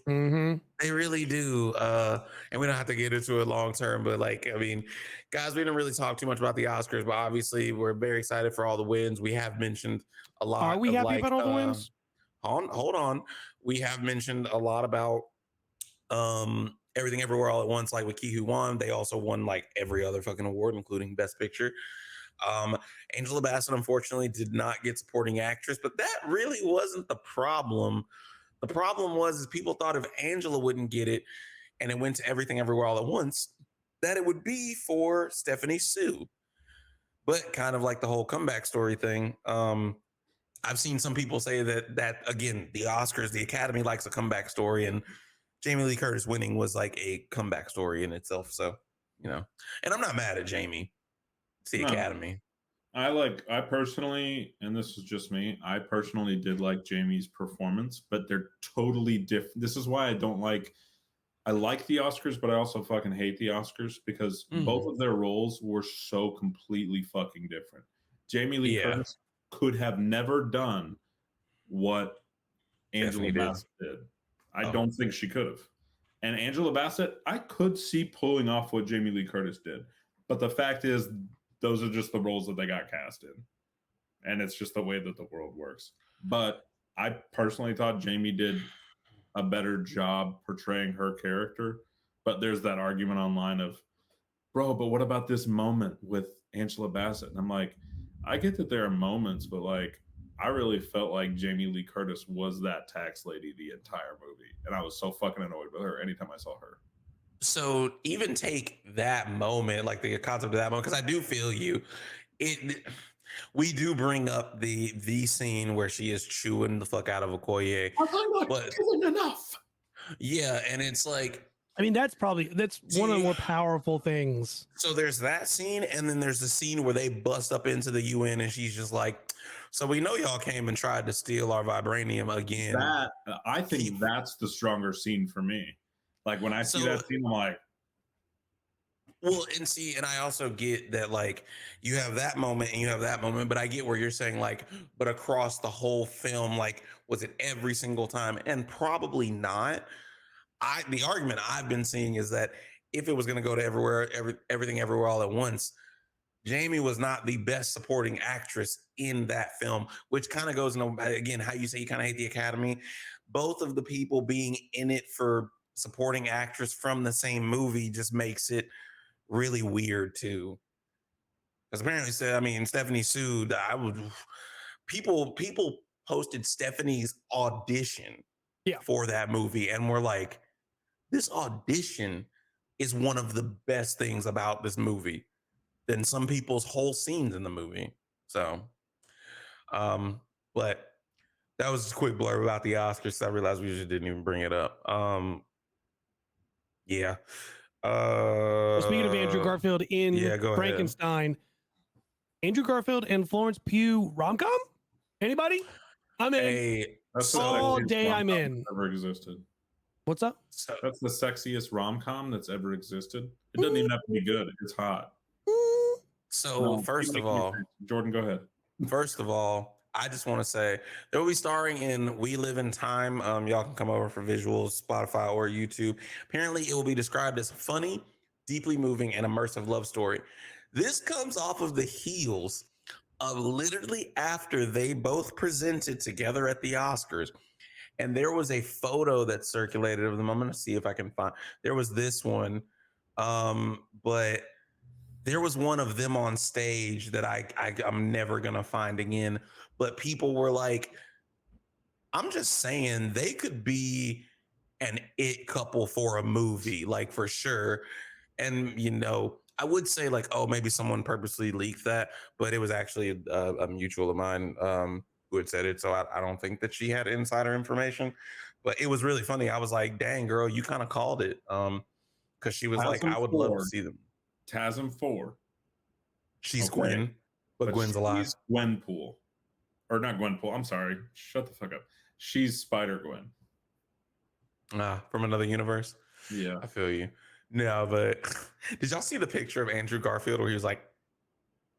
really do. And we don't have to get into it long term, but, like, I mean, guys, we didn't really talk too much about the Oscars, but obviously we're very excited for all the wins. We have mentioned a lot.
Are we happy about all the wins?
Hold on. We have mentioned a lot about Everything Everywhere All at Once, like with Ke Huy Quan. They also won like every other fucking award, including Best Picture. Angela Bassett, unfortunately, did not get supporting actress, but that really wasn't the problem. The problem was people thought if Angela wouldn't get it and it went to Everything Everywhere All at Once, that it would be for Stephanie Hsu. But kind of like the whole comeback story thing, I've seen some people say that again, the Oscars, the Academy likes a comeback story, and Jamie Lee Curtis winning was like a comeback story in itself. So, you know, and I'm not mad at Jamie. It's the Academy.
I personally, and this is just me, I personally did like Jamie's performance, but they're totally different. This is why I like the Oscars, but I also fucking hate the Oscars because both of their roles were so completely fucking different. Jamie Lee Curtis could have never done what Angela Bassett did. I don't think she could have. And Angela Bassett, I could see pulling off what Jamie Lee Curtis did. But the fact is, those are just the roles that they got cast in. And it's just the way that the world works. But I personally thought Jamie did a better job portraying her character. But there's that argument online of, bro, but what about this moment with Angela Bassett? And I'm like, I get that there are moments, but like, I really felt like Jamie Lee Curtis was that tax lady the entire movie. And I was so fucking annoyed with her anytime I saw her.
So even take that moment, like the concept of that moment, because I do feel you. We do bring up the scene where she is chewing the fuck out of Okoye.
I'm not doing enough.
Yeah, and it's like,
I mean, that's one of the more powerful things.
So there's that scene, and then there's the scene where they bust up into the UN, and she's just like, So we know y'all came and tried to steal our vibranium again.
That I think that's the stronger scene for me. Like when I see that scene, I'm like,
well, and I also get that, like, you have that moment and you have that moment, but I get where you're saying, like, but across the whole film, like, was it every single time? And probably not. The argument I've been seeing is that if it was going to go to everything everywhere all at once, Jamie was not the best supporting actress in that film, which kind of goes into, again, how you say you kind of hate the Academy. Both of the people being in it for supporting actress from the same movie just makes it really weird too. Because apparently, Stephanie Hsu, people posted Stephanie's audition for that movie and were like, this audition is one of the best things about this movie than some people's whole scenes in the movie. So, but that was just a quick blurb about the Oscars. So I realized we just didn't even bring it up. Yeah.
Well, speaking of Andrew Garfield in Frankenstein, Andrew Garfield and Florence Pugh rom-com? Anybody? I'm in.
Hey,
all day I'm in.
Ever existed.
What's up?
That's the sexiest rom-com that's ever existed. It doesn't even have to be good. It's hot.
So first of all,
Jordan, go ahead.
First of all, I just want to say they will be starring in We Live in Time. Y'all can come over for visuals, Spotify or YouTube. Apparently, it will be described as funny, deeply moving, and immersive love story. This comes off of the heels of literally after they both presented together at the Oscars. And there was a photo that circulated of them. I'm going to see if I can find. There was this one, but there was one of them on stage that I'm never going to find again. But people were like, I'm just saying they could be an it couple for a movie, like for sure. And, I would say like, oh, maybe someone purposely leaked that, but it was actually a mutual of mine who had said it. So I don't think that she had insider information, but it was really funny. I was like, dang, girl, you kind of called it. Because she was like, I would love to see them.
TASM 4.
She's okay. Gwen, but Gwen's alive.
She's Gwenpool. Or not Gwenpool. I'm sorry. Shut the fuck up. She's Spider-Gwen.
From another universe?
Yeah.
I feel you. No, but did y'all see the picture of Andrew Garfield where he was like,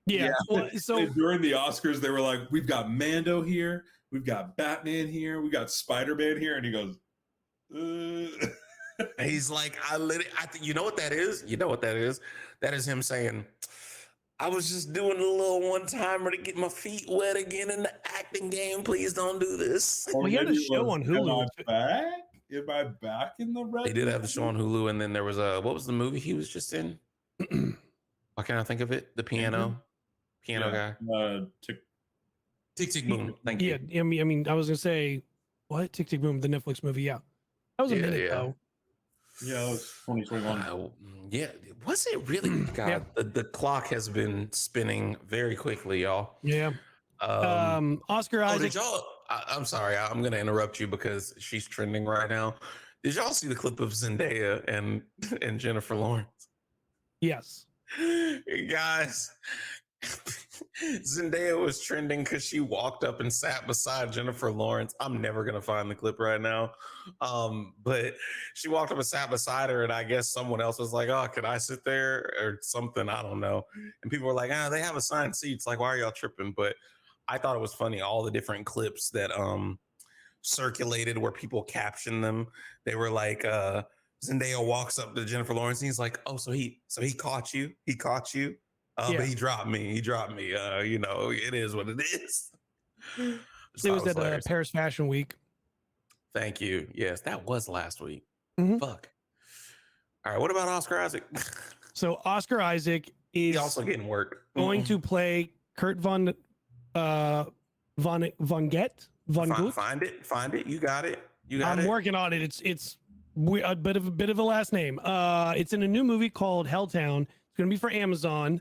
yeah. Well, so
during the Oscars, they were like, we've got Mando here. We've got Batman here. We got Spider-Man here. And he goes,
he's like, you know what that is? You know what that is? That is him saying, I was just doing a little one-timer to get my feet wet again in the acting game. Please don't do this.
Well, he had a show on Hulu.
Am I back in the red?
They did have the show on Hulu, and then there was what was the movie he was just in? Why can't I think of it? The piano guy. Tick Tick Boom. Thank you.
Yeah, I mean, I was gonna say, what? Tick Tick Boom, the Netflix movie. Yeah, that was a minute ago.
Yeah, it was 2021.
Yeah, was it really? God, the clock has been spinning very quickly, y'all.
Yeah. Oscar Isaac.
Did y'all? I'm sorry, I'm going to interrupt you because she's trending right now. Did y'all see the clip of Zendaya and Jennifer Lawrence?
Yes.
Guys, Zendaya was trending because she walked up and sat beside Jennifer Lawrence. I'm never going to find the clip right now. But she walked up and sat beside her, and I guess someone else was like, oh, can I sit there or something? I don't know. And people were like, they have assigned seats. Like, why are y'all tripping? But I thought it was funny, all the different clips that circulated where people captioned them. They were like, Zendaya walks up to Jennifer Lawrence and he's like, oh, so he caught you? He caught you? But he dropped me. It is what it is.
It was at Paris Fashion Week.
Thank you. Yes, that was last week.
Mm-hmm.
Fuck. All right, what about Oscar Isaac?
So Oscar Isaac is
he's also getting work.
Going to play Kurt Von Gett.
Find it. You got it.
I'm working on it. It's a bit of a last name. It's in a new movie called Helltown. It's going to be for Amazon.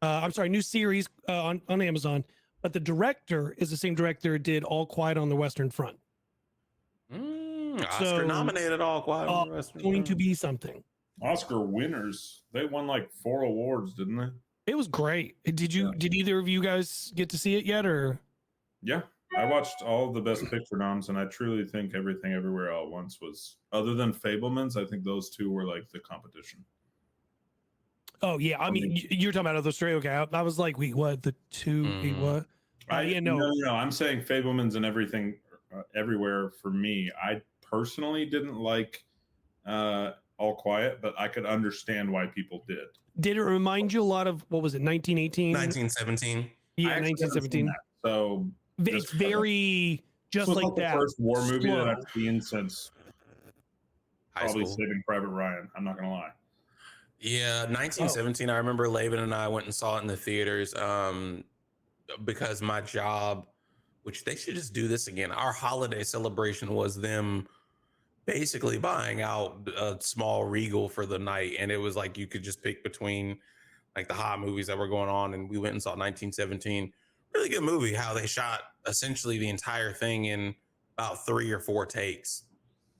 I'm sorry, new series on Amazon. But the director is the same director who did All Quiet on the Western Front.
Oscar nominated All Quiet on the Western Front.
Going to be something.
Oscar winners. They won like 4 awards, didn't they?
It was great. Did either of you guys get to see it yet, or?
Yeah, I watched all of the Best Picture noms, and I truly think Everything Everywhere All at Once was, other than Fablemans, I think those two were like the competition.
Oh yeah, I mean you're talking about other straight. Okay, I was like, wait, what? The two? Wait, what? Yeah, no.
I'm saying Fablemans and Everything Everywhere for me. I personally didn't like All Quiet, but I could understand why people did.
Did it remind you a lot of, what was it, 1918?
1917.
Yeah, 1917.
So
it's very just like
the
that.
first war movie
slow.
that I've seen since probably
school.
Saving Private Ryan. I'm not gonna lie.
Yeah, 1917. I remember Laban and I went and saw it in the theaters because my job, which they should just do this again. Our holiday celebration was them basically buying out a small Regal for the night, and it was like you could just pick between like the hot movies that were going on, and we went and saw 1917. Really good movie. How they shot essentially the entire thing in about 3 or 4 takes.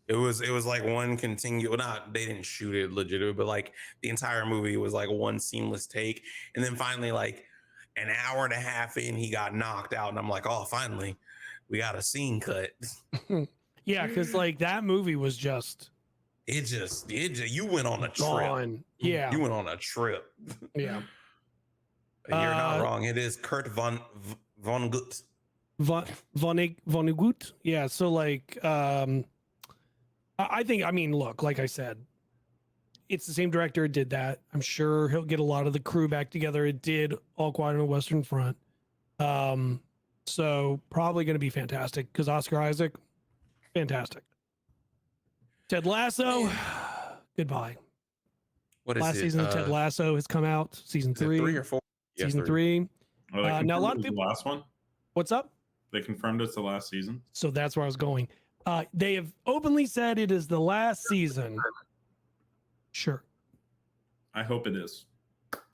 It was like one continuous. Not they didn't shoot it legit, but like the entire movie was like one seamless take, and then finally like an hour and a half in, he got knocked out, and I'm like, oh, finally, we got a scene cut.
Yeah, because like that movie was just
you went on a trip.
gone. Yeah,
You went on a trip.
yeah.
You're not wrong. It is Kurt Vonnegut.
Vonnegut. Yeah. So like, I think, I mean, look, like I said, it's the same director who did that. I'm sure he'll get a lot of the crew back together. It did All Quiet on the Western Front. So probably going to be fantastic because Oscar Isaac, fantastic. Ted Lasso, goodbye.
What is
Last
it?
season of Ted Lasso has come out. Season 3.
3 or 4? Yes,
Season 3. Now a lot of people.
The last one.
What's up?
They confirmed it's the last season.
So that's where I was going. They have openly said it is the last season. Sure.
I hope it is.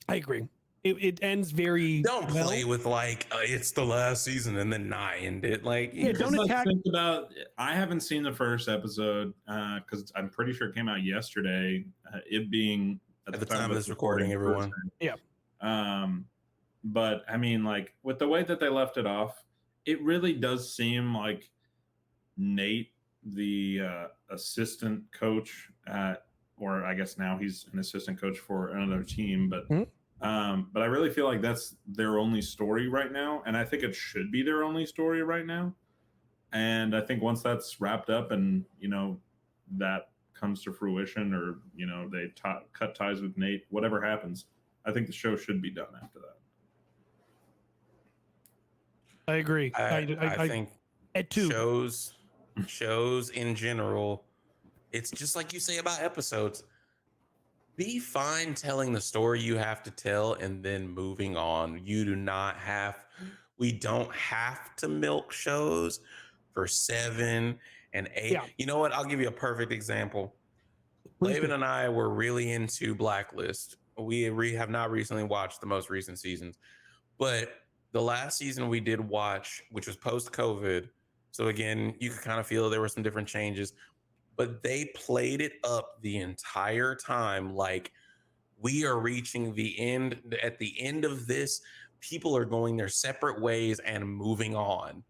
I agree. It ends very.
Don't play with like it's the last season and then not end it. Like
don't attack.
Think about. I haven't seen the first episode because I'm pretty sure it came out yesterday. It being
at the time of this recording, everyone.
Yeah.
But I mean, like with the way that they left it off, it really does seem like Nate, the assistant coach or I guess now he's an assistant coach for another team, but I really feel like that's their only story right now, and I think it should be their only story right now. And I think once that's wrapped up, and that comes to fruition, or they cut ties with Nate, whatever happens, I think the show should be done after that.
I agree.
I think
at 2
shows in general, it's just like you say about episodes. Be fine telling the story you have to tell and then moving on. We don't have to milk shows for 7 and 8.
Yeah.
You know what? I'll give you a perfect example. Laban and I were really into Blacklist. We have not recently watched the most recent seasons, but the last season we did watch, which was post-COVID. So again, you could kind of feel there were some different changes, but they played it up the entire time like we are reaching the end. At the end of this, people are going their separate ways and moving on.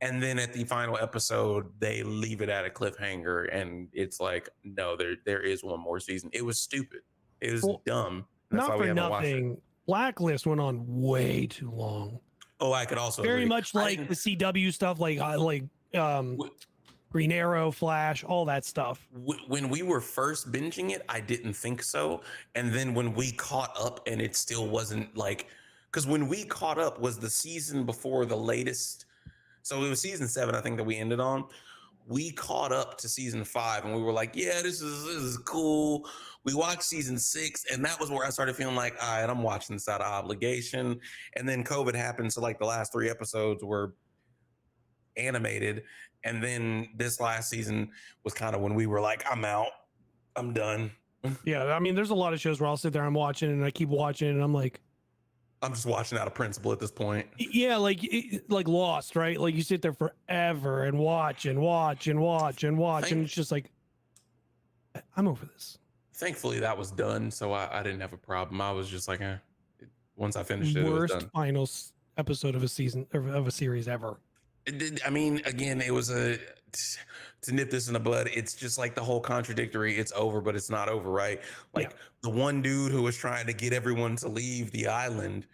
And then at the final episode, they leave it at a cliffhanger, and it's like, no, there is one more season. It was stupid. It was dumb. That's
not for nothing. Blacklist went on way too long.
Oh, I could also
very
agree.
much like the CW stuff, like Green Arrow, Flash, all that stuff.
When we were first binging it, I didn't think so. And then when we caught up, and it still wasn't like, because when we caught up was the season before the latest. So it was season 7, I think, that we ended on. We caught up to season 5, and we were like, yeah, this is cool. We watched season 6, and that was where I started feeling like, all right, I'm watching this out of obligation. And then COVID happened, so like the last 3 episodes were animated. And then this last season was kind of when we were like, I'm out. I'm done.
Yeah, I mean, there's a lot of shows where I'll sit there, I'm watching, and I keep watching, and I'm like,
I'm just watching out of principle at this point.
Yeah, like Lost, right? Like you sit there forever and watch and watch and watch and watch, and it's just like, I'm over this.
Thankfully, that was done, so I didn't have a problem. I was just like, once I finished it,
Worst
it was done.
final episode of a season of a series ever.
I mean, again, it was to nip this in the bud. It's just like the whole contradictory. It's over, but it's not over, right? Like the one dude who was trying to get everyone to leave the island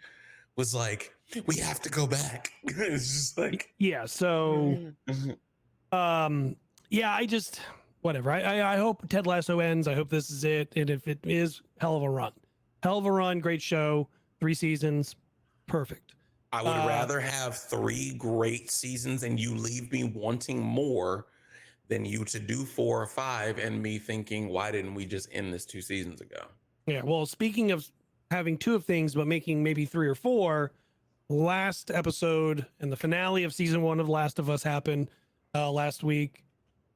was like, "We have to go back." It's just like,
yeah. So, yeah, I just whatever. I hope Ted Lasso ends. I hope this is it. And if it is, hell of a run, great show, 3 seasons, perfect.
I would rather have 3 great seasons and you leave me wanting more than you to do 4 or 5 and me thinking, why didn't we just end this 2 seasons ago?
Yeah. Well, speaking of having 2 of things, but making maybe 3 or 4, last episode and the finale of season 1 of Last of Us happened last week.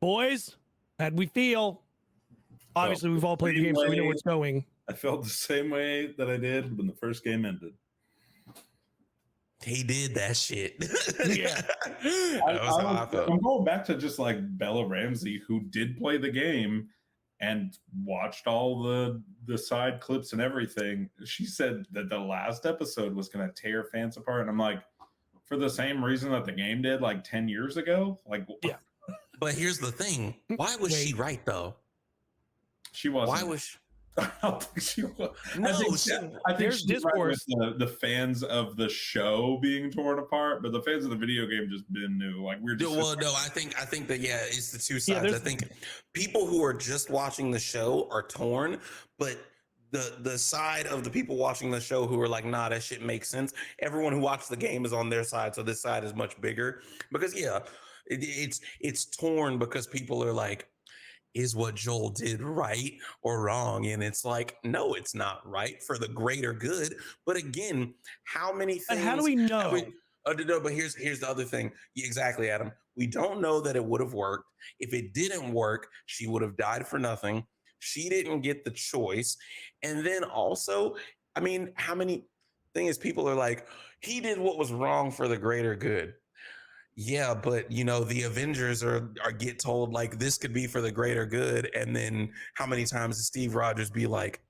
Boys, how'd we feel? Obviously, we've all played the game, so we know where it's going.
I felt the same way that I did when the first game ended.
He did that shit.
Yeah.
I'm going back to just like Bella Ramsey, who did play the game and watched all the side clips and everything. She said that the last episode was going to tear fans apart. And I'm like, for the same reason that the game did like 10 years ago? Like,
yeah.
But here's the thing. Why was she right, though?
She wasn't.
Why was she?
I don't think she was.
No,
I think
there's
she's
Discourse.
right with the fans of the show being torn apart, but the fans of the video game just been new. Like we're just
Well, no, I think that it's the 2 sides. I think people who are just watching the show are torn, but the side of the people watching the show who are like, nah, that shit makes sense. Everyone who watched the game is on their side, so this side is much bigger. Because it's torn because people are like, is what Joel did right or wrong? And it's like, no, it's not right for the greater good. But again, how many things?
How do we know?
No, but here's the other thing. Exactly, Adam. We don't know that it would have worked. If it didn't work, she would have died for nothing. She didn't get the choice. And then also, I mean, how many things people are like, he did what was wrong for the greater good. Yeah, but the Avengers are get told like this could be for the greater good, and then how many times does Steve Rogers be like,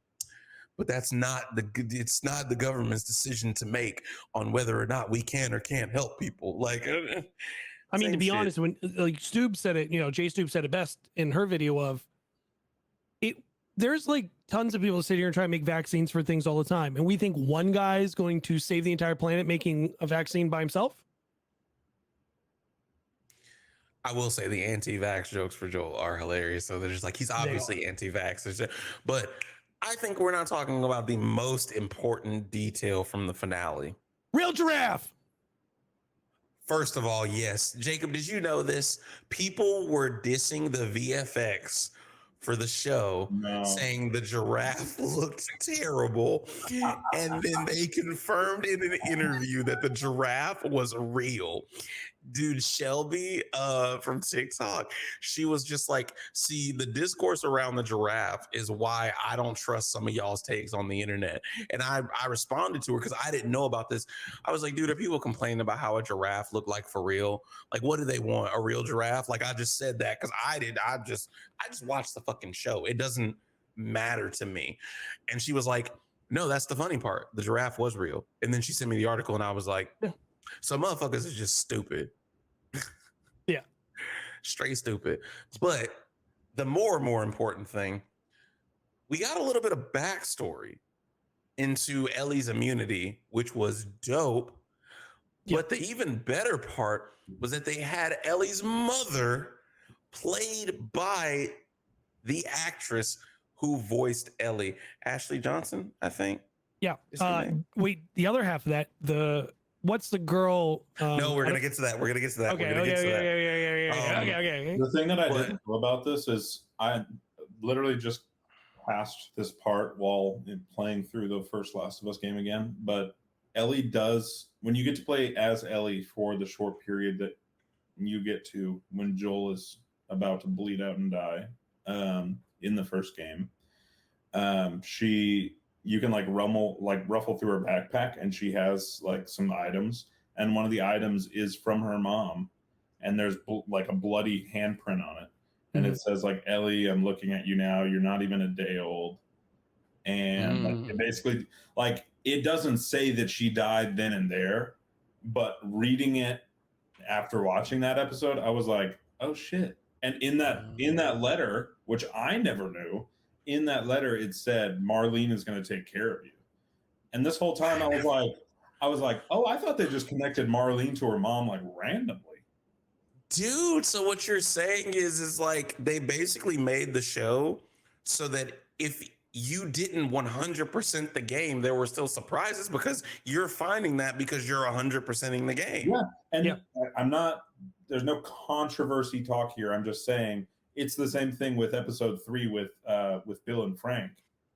but it's not the government's decision to make on whether or not we can or can't help people. Like,
I mean, to be honest, when like Stoob said it, Jay Stoob said it best in her video of it. There's like tons of people that sit here and try to make vaccines for things all the time, and we think one guy is going to save the entire planet making a vaccine by himself.
I will say the anti-vax jokes for Joel are hilarious. So they're just like, he's obviously anti-vax. But I think we're not talking about the most important detail from the finale.
Real giraffe.
First of all, yes. Jacob, did you know this? People were dissing the VFX for the show, saying the giraffe looked terrible. And then they confirmed in an interview that the giraffe was real. Dude, Shelby from TikTok, she was just like, see, the discourse around the giraffe is why I don't trust some of y'all's takes on the internet. And I responded to her because I didn't know about this. I was like, dude, are people complaining about how a giraffe looked like for real? Like, what do they want? A real giraffe? Like, I just said that because I just watched the fucking show. It doesn't matter to me. And she was like, no, that's the funny part. The giraffe was real. And then she sent me the article and I was like, so motherfuckers is just stupid.
Yeah.
Straight stupid. But the more important thing, we got a little bit of backstory into Ellie's immunity, which was dope. Yep. But the even better part was that they had Ellie's mother played by the actress who voiced Ellie, Ashley Johnson, I think.
Yeah. Wait, the other half of that, what's the girl?
No, we're gonna get to that. We're gonna get to that.
Okay, okay.
The thing that I didn't know about this is I literally just passed this part while playing through the first Last of Us game again. But Ellie does, when you get to play as Ellie for the short period that you get to when Joel is about to bleed out and die in the first game, you can ruffle through her backpack and she has like some items, and one of the items is from her mom, and there's like a bloody handprint on it, and it says like, Ellie, I'm looking at you now, you're not even a day old. And like, it basically, like, it doesn't say that she died then and there, but reading it after watching that episode, I was like, oh shit. And in that letter, which I never knew, in that letter it said Marlene is going to take care of you. And this whole time I was like, oh, I thought they just connected Marlene to her mom like randomly.
Dude, so what you're saying is like they basically made the show so that if you didn't 100% the game, there were still surprises because you're finding that because you're 100%ing the game.
Yeah. And I'm not, there's no controversy talk here. I'm just saying it's the same thing with episode 3 with Bill and Frank.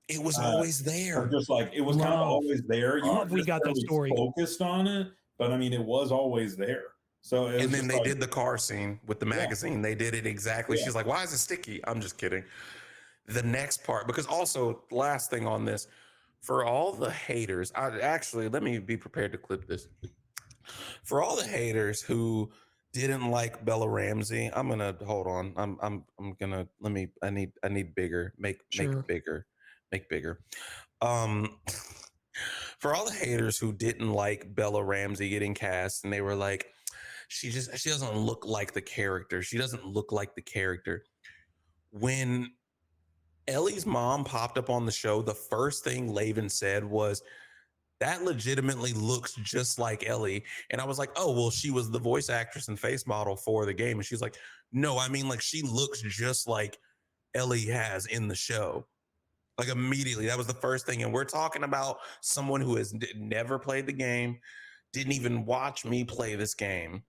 It was always there.
Just like it was kind of always there. You
we got that story
focused on it, but I mean, it was always there. So
and then they did the car scene with the magazine. They did it exactly. She's like, "Why is it sticky?" I'm just kidding. The next part, because also last thing on this, for all the haters, let me be prepared to clip this. For all the haters who didn't like Bella Ramsey, I'm gonna hold on. I'm gonna I need bigger. Make bigger. Make bigger. For all the haters who didn't like Bella Ramsey getting cast, and they were like, she doesn't look like the character. She doesn't look like the character. When Ellie's mom popped up on the show, the first thing Laven said was, that legitimately looks just like Ellie. And I was like, oh, well, she was the voice actress and face model for the game. And she's like, no, I mean, like, she looks just like Ellie has in the show. Like, immediately, that was the first thing. And we're talking about someone who has never played the game, didn't even watch me play this game.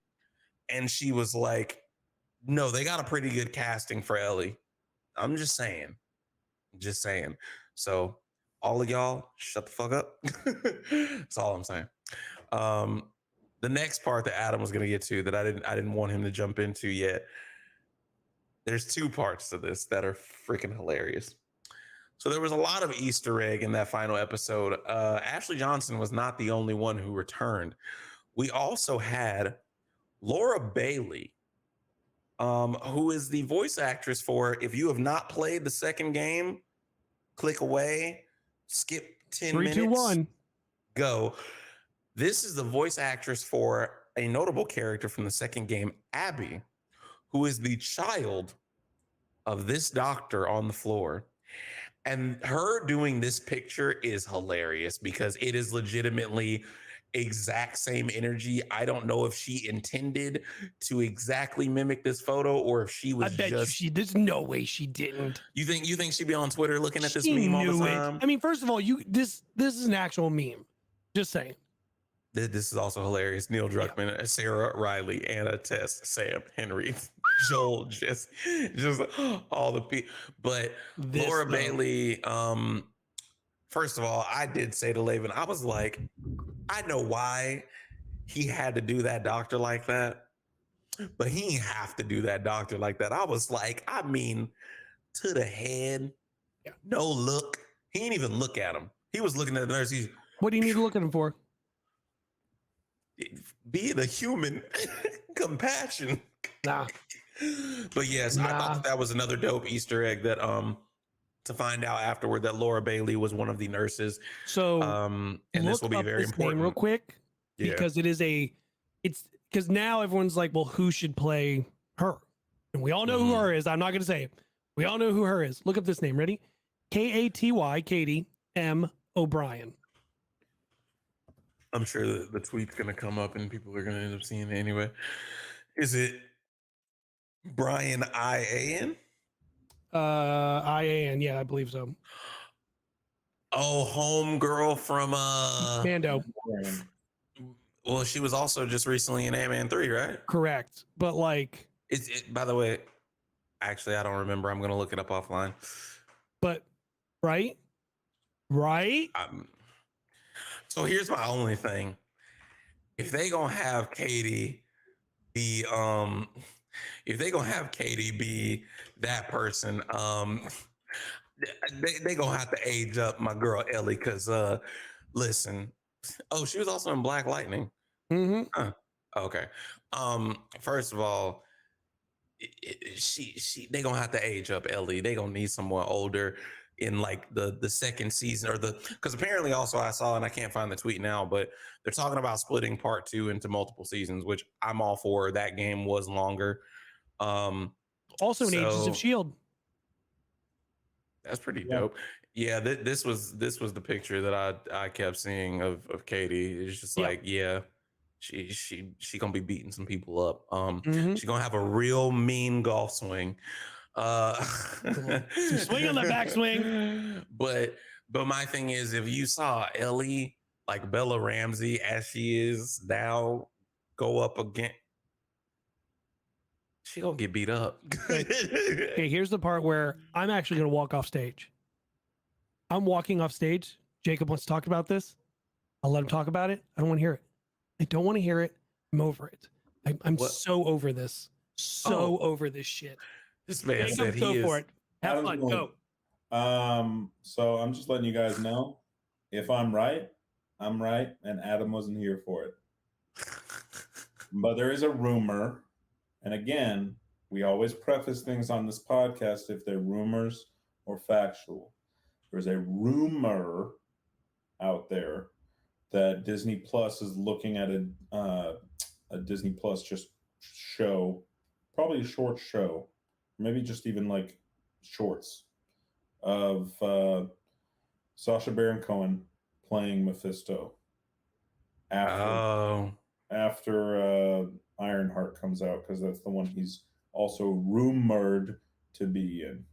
And she was like, no, they got a pretty good casting for Ellie. I'm just saying. So all of y'all, shut the fuck up. That's all I'm saying. The next part that Adam was going to get to that I didn't want him to jump into yet. There's 2 parts to this that are freaking hilarious. So there was a lot of Easter egg in that final episode. Ashley Johnson was not the only one who returned. We also had Laura Bailey, who is the voice actress for, if you have not played the second game, click away, skip 10
3,
minutes,
2, 1,
go. This is the voice actress for a notable character from the second game, Abby, who is the child of this doctor on the floor. And her doing this picture is hilarious because it is legitimately exact same energy. I don't know if she intended to exactly mimic this photo or if she was
there's no way she didn't.
You think she'd be on Twitter looking at this meme all the time?
I mean, first of all, this is an actual meme. Just saying.
This is also hilarious. Neil Druckmann, Sarah Riley, Anna, Tess, Sam, Henry, Joel, just all the people. But Laura Bailey, first of all, I did say to Laven, I was like, I know why he had to do that doctor like that, but he didn't have to do that doctor like that. I was like, I mean, to the head, no look. He didn't even look at him. He was looking at the nurse.
What do you need to look at him for?
Be the human compassion.
Nah.
But yes, I thought that was another dope Easter egg that to find out afterward that Laura Bailey was one of the nurses.
So
and this will be very important.
Name real quick, because it's because now everyone's like, well, who should play her? And we all know who her is. I'm not gonna say it. We all know who her is. Look up this name. Ready? Katy, Katie M. O'Brien.
I'm sure the tweet's going to come up and people are going to end up seeing it anyway. Is it Brian I-A-N?
I-A-N. Yeah, I believe so.
Oh, homegirl from
Mando.
Well, she was also just recently in Ant-Man 3, right?
Correct. But like,
by the way, actually, I don't remember. I'm going to look it up offline.
But right?
So here's my only thing. If they gonna have Katie be that person, they gonna have to age up my girl Ellie, because listen, she was also in Black Lightning.
Mm-hmm.
Huh. Okay. First of all, they gonna have to age up Ellie. They gonna need someone older. in like the second season or because apparently also I saw, and I can't find the tweet now, but they're talking about splitting part 2 into multiple seasons, which I'm all for. That game was longer.
Also in Agents of
So
Shield.
that's pretty
Yeah.
dope. Yeah, this was the picture that I kept seeing of Katie. It's just
Yep.
like, yeah, she gonna be beating some people up.
Mhm.
She's gonna have a real mean golf swing.
Some swing on the backswing.
But my thing is, if you saw Ellie, like Bella Ramsey as she is now, go up again, she gonna get beat up.
Okay, here's the part where I'm actually going to walk off stage. I'm walking off stage. Jacob wants to talk about this. I'll let him talk about it. I don't want to hear it. I don't want to hear it. I'm over it. I'm
What?
so over this. So over this shit.
This man
Jacob,
said he
go
is.
for it. Have
Adam's
fun.
going-
Go.
So I'm just letting you guys know, if I'm right, I'm right, and Adam wasn't here for it. But there is a rumor, and again, we always preface things on this podcast if they're rumors or factual. There's a rumor out there that Disney Plus is looking at a Disney Plus just show, probably a short show, maybe just even like shorts of Sacha Baron Cohen playing Mephisto after Ironheart comes out, because that's the one he's also rumored to be in.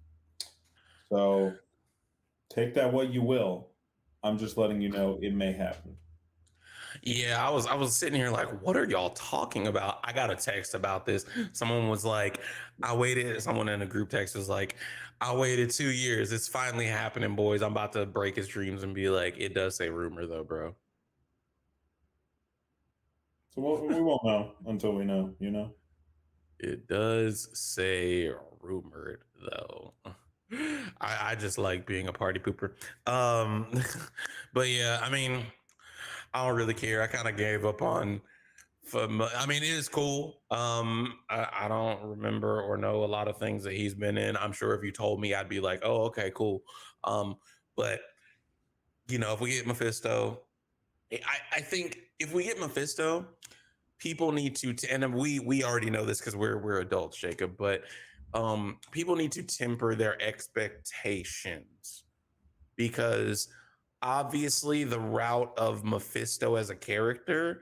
So take that what you will. I'm just letting you know it may happen.
Yeah, I was sitting here like, what are y'all talking about? I got a text about this. Someone was like, someone in a group text was like, I waited 2 years. It's finally happening, boys. I'm about to break his dreams and be like, it does say rumor though, bro.
So we won't know until we know,
It does say rumored though. I just like being a party pooper. But yeah, I mean, I don't really care. I kind of gave up on. I mean, it is cool. I don't remember or know a lot of things that he's been in. I'm sure if you told me, I'd be like, oh, okay, cool. But if we get Mephisto, I think if we get Mephisto, people need to, and we already know this because we're adults, Jacob. But people need to temper their expectations, because obviously the route of Mephisto as a character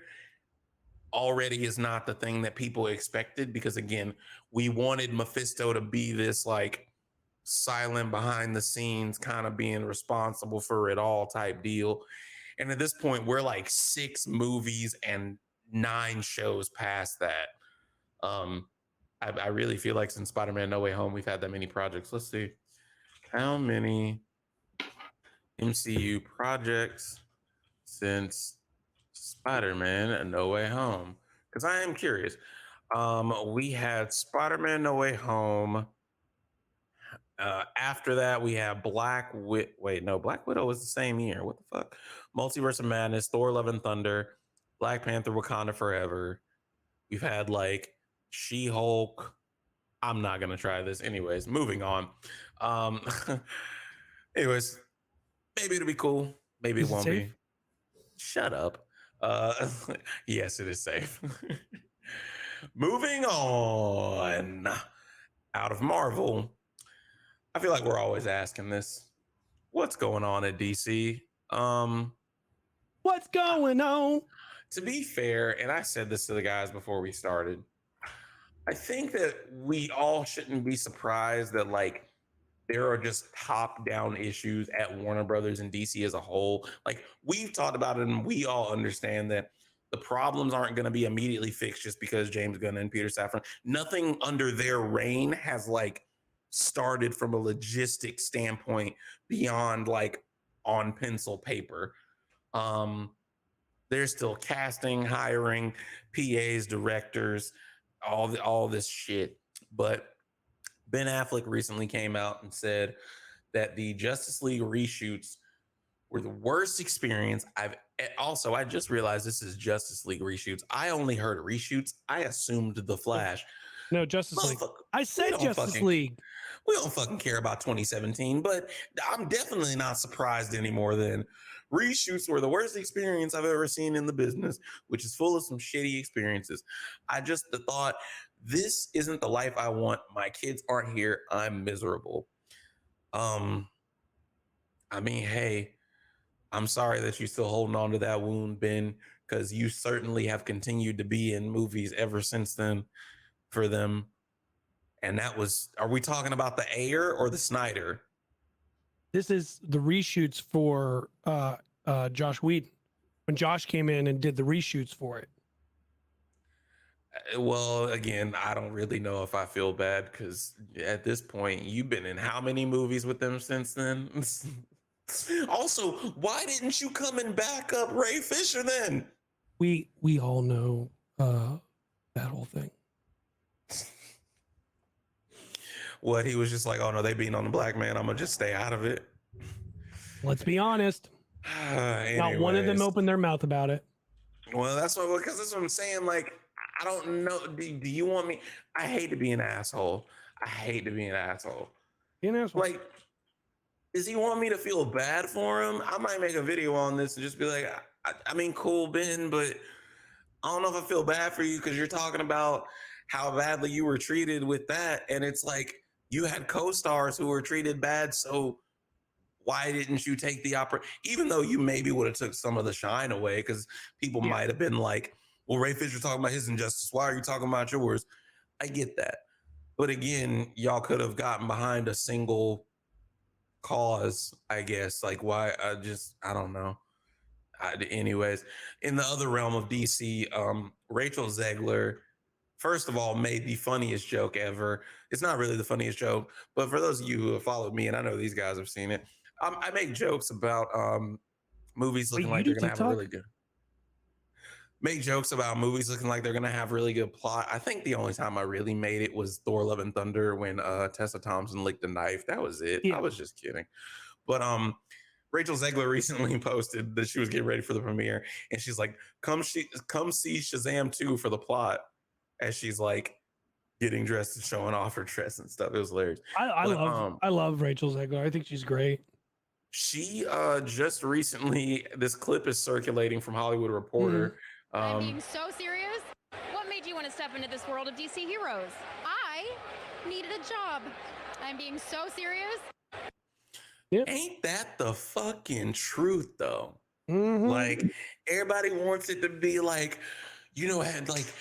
already is not the thing that people expected, because again, we wanted Mephisto to be this like silent behind the scenes kind of being responsible for it all type deal. And at this point, we're like 6 movies and 9 shows past that. I really feel like since Spider-Man No Way Home, we've had that many projects. Let's see how many MCU projects since Spider-Man No Way Home, because I am curious. We had Spider-Man No Way Home. After that, we have Black Widow was the same year. What the fuck? Multiverse of Madness, Thor: Love and Thunder, Black Panther: Wakanda Forever. We've had like She-Hulk. I'm not gonna try this. Anyways, moving on. Anyways, maybe it'll be cool. Maybe it won't be. Shut up. Yes, it is safe. Moving on. Out of Marvel. I feel like we're always asking this. What's going on at DC?
What's going on?
To be fair, and I said this to the guys before we started, I think that we all shouldn't be surprised that like there are just top-down issues at Warner Brothers and DC as a whole. Like, we've talked about it, and we all understand that the problems aren't going to be immediately fixed just because James Gunn and Peter Safran, nothing under their reign has like started from a logistic standpoint beyond like on pencil paper. They're still casting, hiring, PAs, directors, all this shit. But Ben Affleck recently came out and said that the Justice League reshoots were the worst experience I just realized this is Justice League reshoots. I only heard reshoots. I assumed The Flash.
No, Justice League.
Motherfucker,
I said Justice League.
we don't fucking care about 2017, but I'm definitely not surprised anymore than reshoots were the worst experience I've ever seen in the business, which is full of some shitty experiences. I just thought, this isn't the life I want. My kids aren't here. I'm miserable. I mean, hey, I'm sorry that you're still holding on to that wound, Ben, because you certainly have continued to be in movies ever since then for them. And that was, are we talking about the Ayer or the Snyder?
This is the reshoots for Josh Whedon. When Josh came in and did the reshoots for it.
Well, again, I don't really know if I feel bad because at this point, you've been in how many movies with them since then? Also, why didn't you come and back up Ray Fisher then?
We all know that whole thing.
What, he was just like, oh no, they beating on the black man, I'm gonna just stay out of it.
Let's be honest. Not one of them
Anyways.
opened their mouth about it.
Well, that's what, because that's what I'm saying. Like, I don't know. Do you want me? I hate to be an asshole. I hate to be an asshole.
You know,
Like, does he want me to feel bad for him? I might make a video on this and just be like, I mean, cool, Ben, but I don't know if I feel bad for you because you're talking about how badly you were treated with that. And it's like, you had co-stars who were treated bad. So why didn't you take the even though you maybe would have took some of the shine away, because people might have been like, well, Ray Fisher talking about his injustice. Why are you talking about yours? I get that. But again, y'all could have gotten behind a single cause, I guess. Like, why? I don't know. Anyways, in the other realm of DC, Rachel Zegler, first of all, made the funniest joke ever. It's not really the funniest joke, but for those of you who have followed me, and I know these guys have seen it, I make jokes about movies looking like they're going to have a really good. Make jokes about movies looking like they're going to have really good plot. I think the only time I really made it was Thor: Love and Thunder when Tessa Thompson licked a knife. That was it. Yeah. I was just kidding. But Rachel Zegler recently posted that she was getting ready for the premiere, and she's like, come see Shazam 2 for the plot, as she's like getting dressed and showing off her dress and stuff. It was hilarious.
I love Rachel Zegler. I think she's great.
She just recently, this clip is circulating from Hollywood Reporter.
I'm being so serious. What made you want to step into this world of DC heroes? I needed a job. I'm being so serious.
Yep.
Ain't that the fucking truth, though? Like, everybody wants it to be like, you know, like,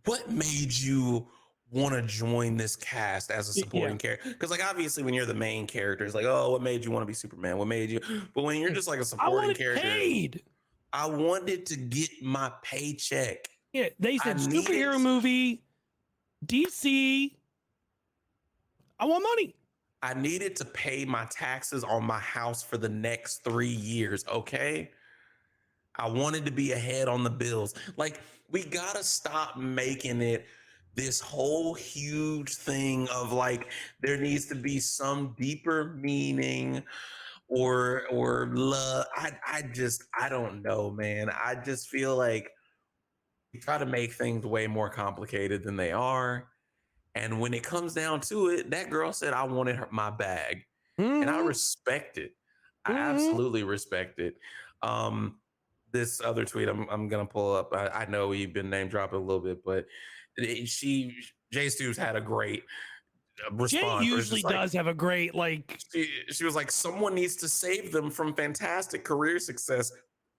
what made you want to join this cast as a supporting character? Because, like, obviously, when you're the main character, it's like, oh, what made you want to be Superman? What made you? But when you're just like a supporting character,
paid.
I wanted to get my paycheck.
Yeah, they said superhero movie, DC. I want money.
I needed to pay my taxes on my house for the next 3 years, okay? I wanted to be ahead on the bills. Like, we gotta stop making it this whole huge thing of like, there needs to be some deeper meaning or love. I don't know, man. I just feel like we try to make things way more complicated than they are. And when it comes down to it, that girl said, I wanted my bag. And I respect it. I absolutely respect it. This other tweet I'm going to pull up. I know we've been name dropping a little bit, but Jay Stu's had a great response.
Jay usually does have a great, like.
She was like, someone needs to save them from fantastic career success,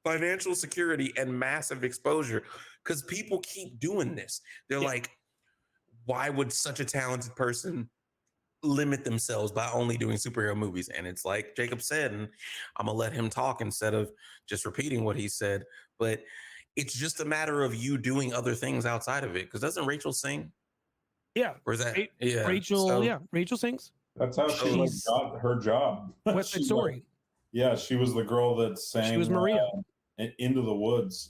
financial security, and massive exposure. Because people keep doing this. They're like, why would such a talented person limit themselves by only doing superhero movies? And it's like Jacob said, and I'm gonna let him talk instead of just repeating what he said, but it's just a matter of you doing other things outside of it. Because doesn't Rachel sing?
Yeah.
Or is that
Rachel? So, Rachel sings.
That's how she got her job.
What's the story?
Yeah, she was the girl that sang.
She was Maria.
Into the Woods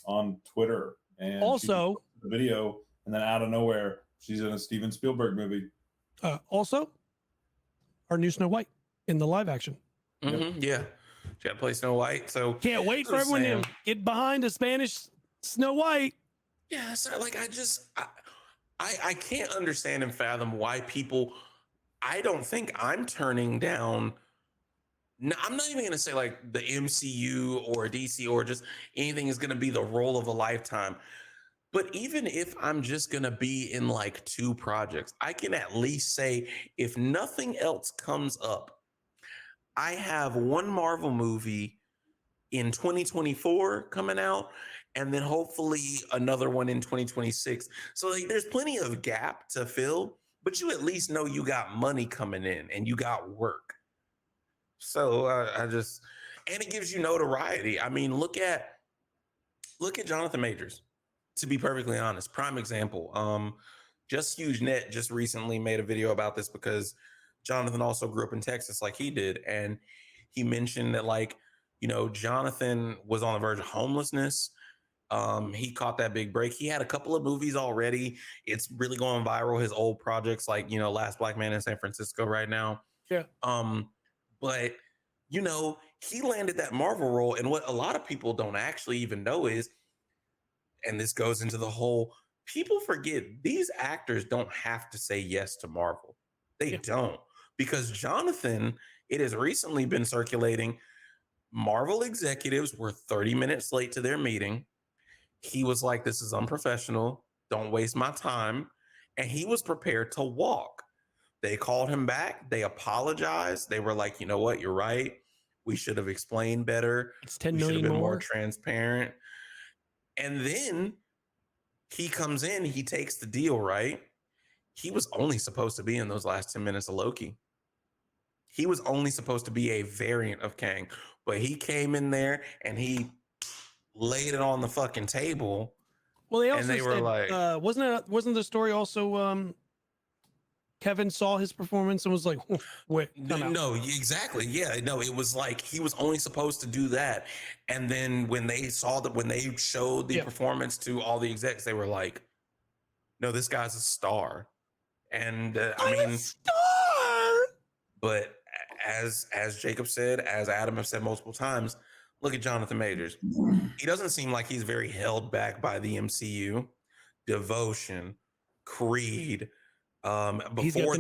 on Twitter, and
also
the video. And then out of nowhere, she's in a Steven Spielberg movie.
Also, our new Snow White in the live action.
Yeah, she got to play Snow White. So
can't wait for everyone to get behind a Spanish Snow White.
Yeah, so like I can't understand and fathom why people. I don't think I'm turning down. No, I'm not even going to say like the MCU or DC or just anything is going to be the role of a lifetime. But even if I'm just going to be in like 2 projects, I can at least say if nothing else comes up, I have 1 Marvel movie in 2024 coming out, and then hopefully another one in 2026. So like, there's plenty of gap to fill, but you at least know you got money coming in and you got work. So I just, and it gives you notoriety. I mean, look at Jonathan Majors. To be perfectly honest, prime example. Just Huge Net just recently made a video about this because Jonathan also grew up in Texas like he did, and he mentioned that like, you know, Jonathan was on the verge of homelessness. He caught that big break. He had a couple of movies already. It's really going viral. His old projects, like, you know, Last Black Man in San Francisco right now.
Yeah.
But you know, he landed that Marvel role, and what a lot of people don't actually even know is, and this goes into the whole, people forget these actors don't have to say yes to Marvel. They don't, because Jonathan, it has recently been circulating, Marvel executives were 30 minutes late to their meeting. He was like, this is unprofessional. Don't waste my time. And he was prepared to walk. They called him back. They apologized. They were like, you know what? You're right. We should have explained better.
It's 10
we should have
million
been more
more.
transparent. And then he comes in, he takes the deal, right? He was only supposed to be in those last 10 minutes of Loki. He was only supposed to be a variant of Kang, but he came in there and he laid it on the fucking table.
Well, they also
and they
said,
were like,
wasn't the story also Kevin saw his performance and was like, wait,
no, exactly. Yeah, no, it was like he was only supposed to do that. And then when they showed the performance to all the execs, they were like, no, this guy's a star. And I mean,
a star.
But as Jacob said, as Adam have said multiple times, look at Jonathan Majors. He doesn't seem like he's very held back by the MCU. Devotion, Creed. Before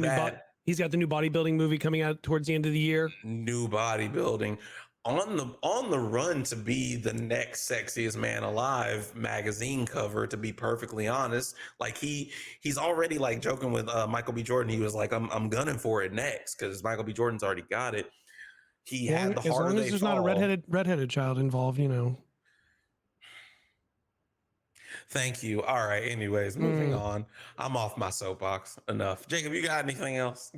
he's got the new bodybuilding movie coming out towards the end of the year.
New bodybuilding. On the run to be the next sexiest man alive magazine cover, to be perfectly honest. Like he's already like joking with Michael B. Jordan. He was like, I'm gunning for it next because Michael B. Jordan's already got it. He had the
as
harder
long as
they
there's
fall.
not a redheaded child involved, you know.
Thank you. All right. Anyways, moving on. I'm off my soapbox. Enough. Jacob, you got anything else?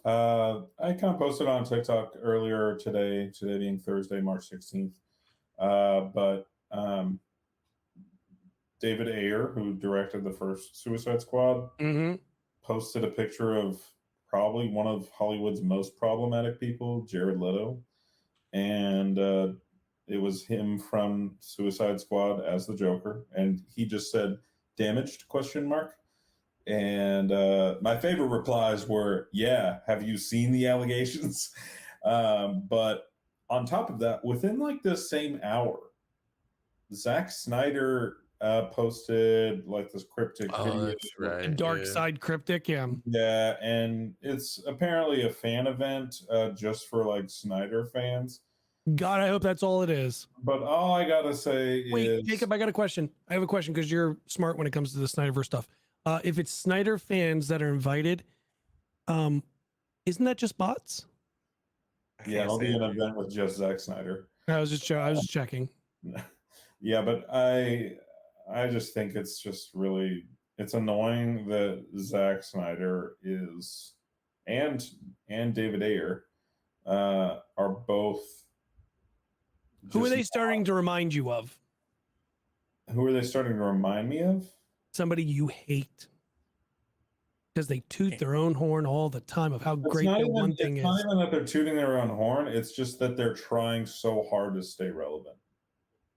I kind of posted on TikTok earlier today being Thursday, March 16th. But David Ayer, who directed the first Suicide Squad, posted a picture of probably one of Hollywood's most problematic people, Jared Leto. And it was him from Suicide Squad as the Joker. And he just said, damaged, ? And my favorite replies were, yeah, have you seen the allegations? But on top of that, within like the same hour, Zack Snyder posted like this cryptic video.
That's right.
Dark Side Cryptic, yeah.
Yeah, and it's apparently a fan event just for like Snyder fans.
God, I hope that's all it is.
But all I gotta say is,
Jacob, I got a question. I have a question because you're smart when it comes to the Snyderverse stuff. If it's Snyder fans that are invited, isn't that just bots?
Yeah, it'll be an event with just Zack Snyder.
I was just checking.
Yeah, but I just think it's just really, it's annoying that Zack Snyder is and David Ayer are both.
Who are they starting to remind you of?
Who are they starting to remind me of?
Somebody you hate. Because they toot their own horn all the time of how great their one thing is.
It's not even that they're tooting their own horn. It's just that they're trying so hard to stay relevant.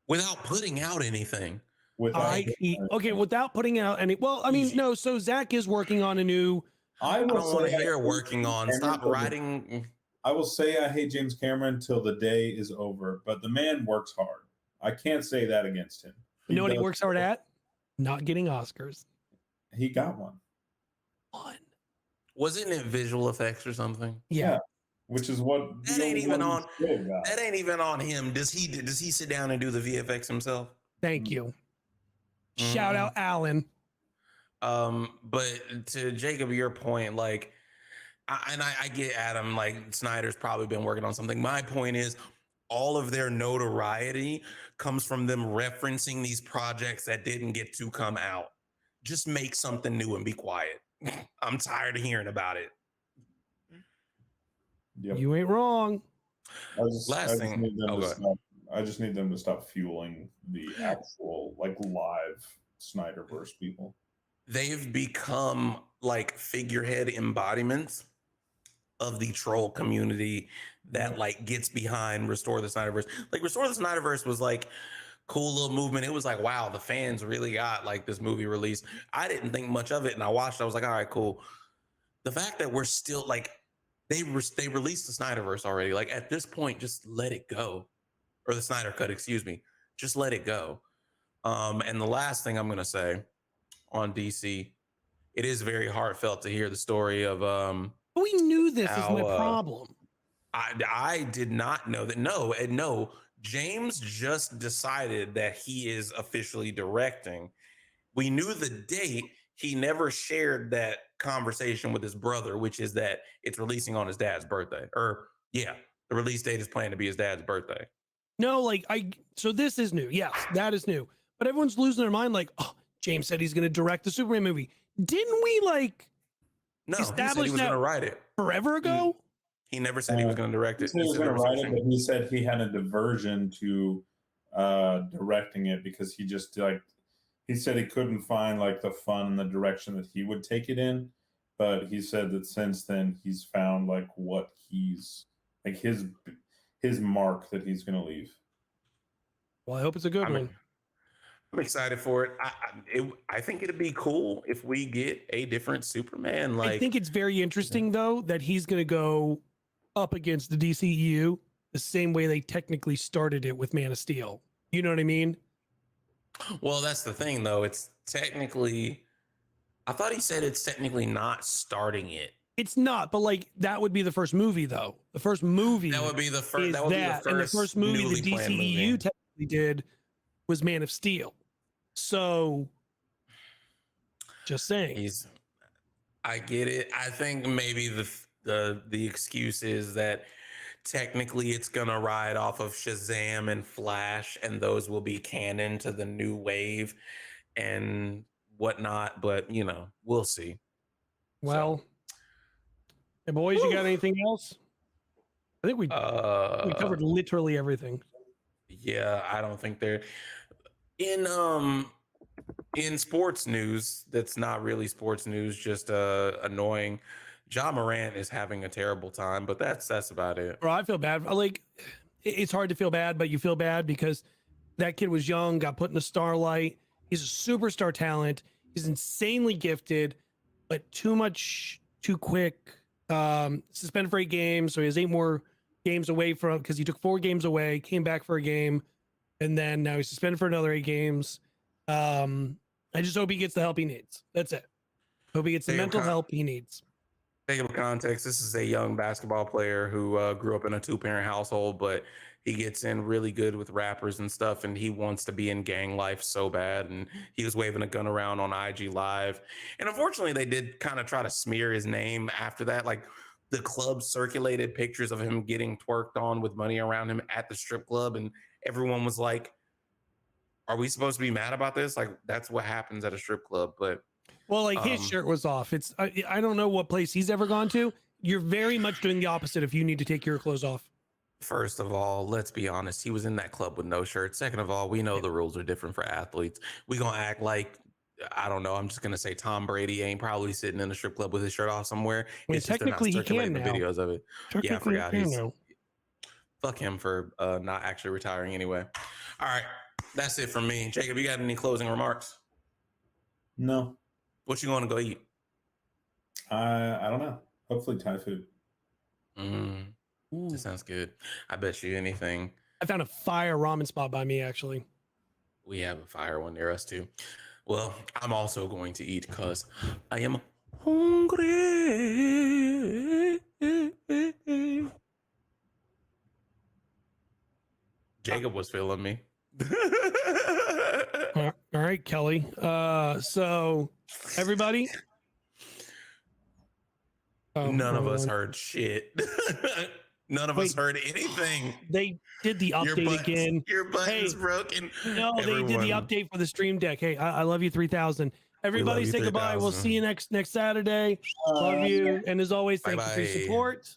Without putting out anything.
Without putting out any. Well, I mean, no. So Zach is working on a new.
I don't want to hear working on. Stop writing.
I will say I hate James Cameron till the day is over, but the man works hard. I can't say that against him.
You know what he works hard at? Not getting Oscars.
He got one.
One.
Wasn't it visual effects or something?
Yeah.
Which is what
That
the
ain't
only
even
one
on.
he still got.
That ain't even on him. Does he sit down and do the VFX himself?
Thank you. Shout out Alan.
But to Jacob, your point, like, I get Adam, like Snyder's probably been working on something. My point is, all of their notoriety comes from them referencing these projects that didn't get to come out. Just make something new and be quiet. I'm tired of hearing about it.
Yep.
You ain't wrong.
I just need them to
go ahead.
stop. I just need them to stop fueling the actual like live Snyderverse people.
They've become like figurehead embodiments of the troll community that like gets behind Restore the Snyderverse. Like Restore the Snyderverse was like cool little movement. It was like, wow, the fans really got like this movie released. I didn't think much of it, and I watched it. I was like, all right, cool. The fact that we're still like they released the Snyderverse already. Like at this point, just let it go, or the Snyder Cut, excuse me. Just let it go. And the last thing I'm gonna say on DC, it is very heartfelt to hear the story of
We knew this is my
how,
problem.
I did not know that. No, James just decided that he is officially directing. We knew the date. He never shared that conversation with his brother, which is that it's releasing on his dad's birthday. Or yeah, the release date is planned to be his dad's birthday.
No, like so this is new. Yes, that is new. But everyone's losing their mind like, oh, James said he's going to direct the Superman movie. Didn't we like
No, he said
establish
he was
that
going to write it
forever ago?
He never said he was going to direct
He
it.
said he was
said
going to
there
write it,
something-
but he said he had a diversion to directing it because he just like he said he couldn't find like the fun and the direction that he would take it in. But he said that since then he's found like what he's like his mark that he's going to leave.
Well, I hope it's a good one.
I'm excited for it. I think it'd be cool if we get a different Superman. Like
I think it's very interesting though that he's going to go up against the DCEU the same way they technically started it with Man of Steel. You know what I mean?
Well, that's the thing though. It's technically, I thought he said it's technically not starting it.
It's not, but like that would be the first movie though. The first movie
That would be the first.
is
That would be the
that, and the first movie
newly
the
planned
DCEU
movie.
technically did was Man of Steel. So, just saying.
I get it. I think maybe the excuse is that technically it's gonna ride off of Shazam and Flash, and those will be canon to the new wave and whatnot. But you know, we'll see.
Well, hey boys, you got anything else? I think we covered literally everything.
Yeah, I don't think they're in sports news. That's not really sports news, just annoying. Ja Morant is having a terrible time, but that's about it.
Bro, I feel bad. Like, it's hard to feel bad, but you feel bad because that kid was young, got put in the starlight. He's a superstar talent. He's insanely gifted, but too much, too quick. Suspended for 8 games, so he has 8 more games away from, because he took 4 games away, came back for a game, and then now he's suspended for another 8 games. I just hope he gets the help he needs. That's it. Hope he gets the mental help he needs.
Take of context, this is a young basketball player who grew up in a 2-parent household, but he gets in really good with rappers and stuff, and he wants to be in gang life so bad, and he was waving a gun around on IG Live. And unfortunately, they did kind of try to smear his name after that. Like, the club circulated pictures of him getting twerked on with money around him at the strip club, and everyone was like, are we supposed to be mad about this? Like, that's what happens at a strip club. But
well, like his shirt was off. It's I don't know what place he's ever gone to. You're very much doing the opposite if you need to take your clothes off.
First of all, let's be honest. He was in that club with no shirt. Second of all, we know the rules are different for athletes. We gonna act like, I don't know. I'm just gonna say Tom Brady ain't probably sitting in a strip club with his shirt off somewhere.
I mean,
It's just they're not
technically he can
circulating the
now.
videos of it. Yeah, I
Technically,
forgot.
he can now.
Fuck him for not actually retiring anyway. All right, that's it from me. Jacob, you got any closing remarks?
No,
What you gonna go eat?
I don't know. Hopefully Thai food.
That sounds good. I bet you anything.
I found a fire ramen spot by me, actually.
We have a fire one near us too. Well, I'm also going to eat because I am hungry. Jacob was feeling me.
All right, Kelly. So everybody.
None of us heard shit. None of us heard anything.
They did the update again.
Your button's broken.
No, they did the update for the stream deck. Hey, I love you 3000. Everybody say goodbye. We'll see you next Saturday. Love you. And as always, thank you for your support.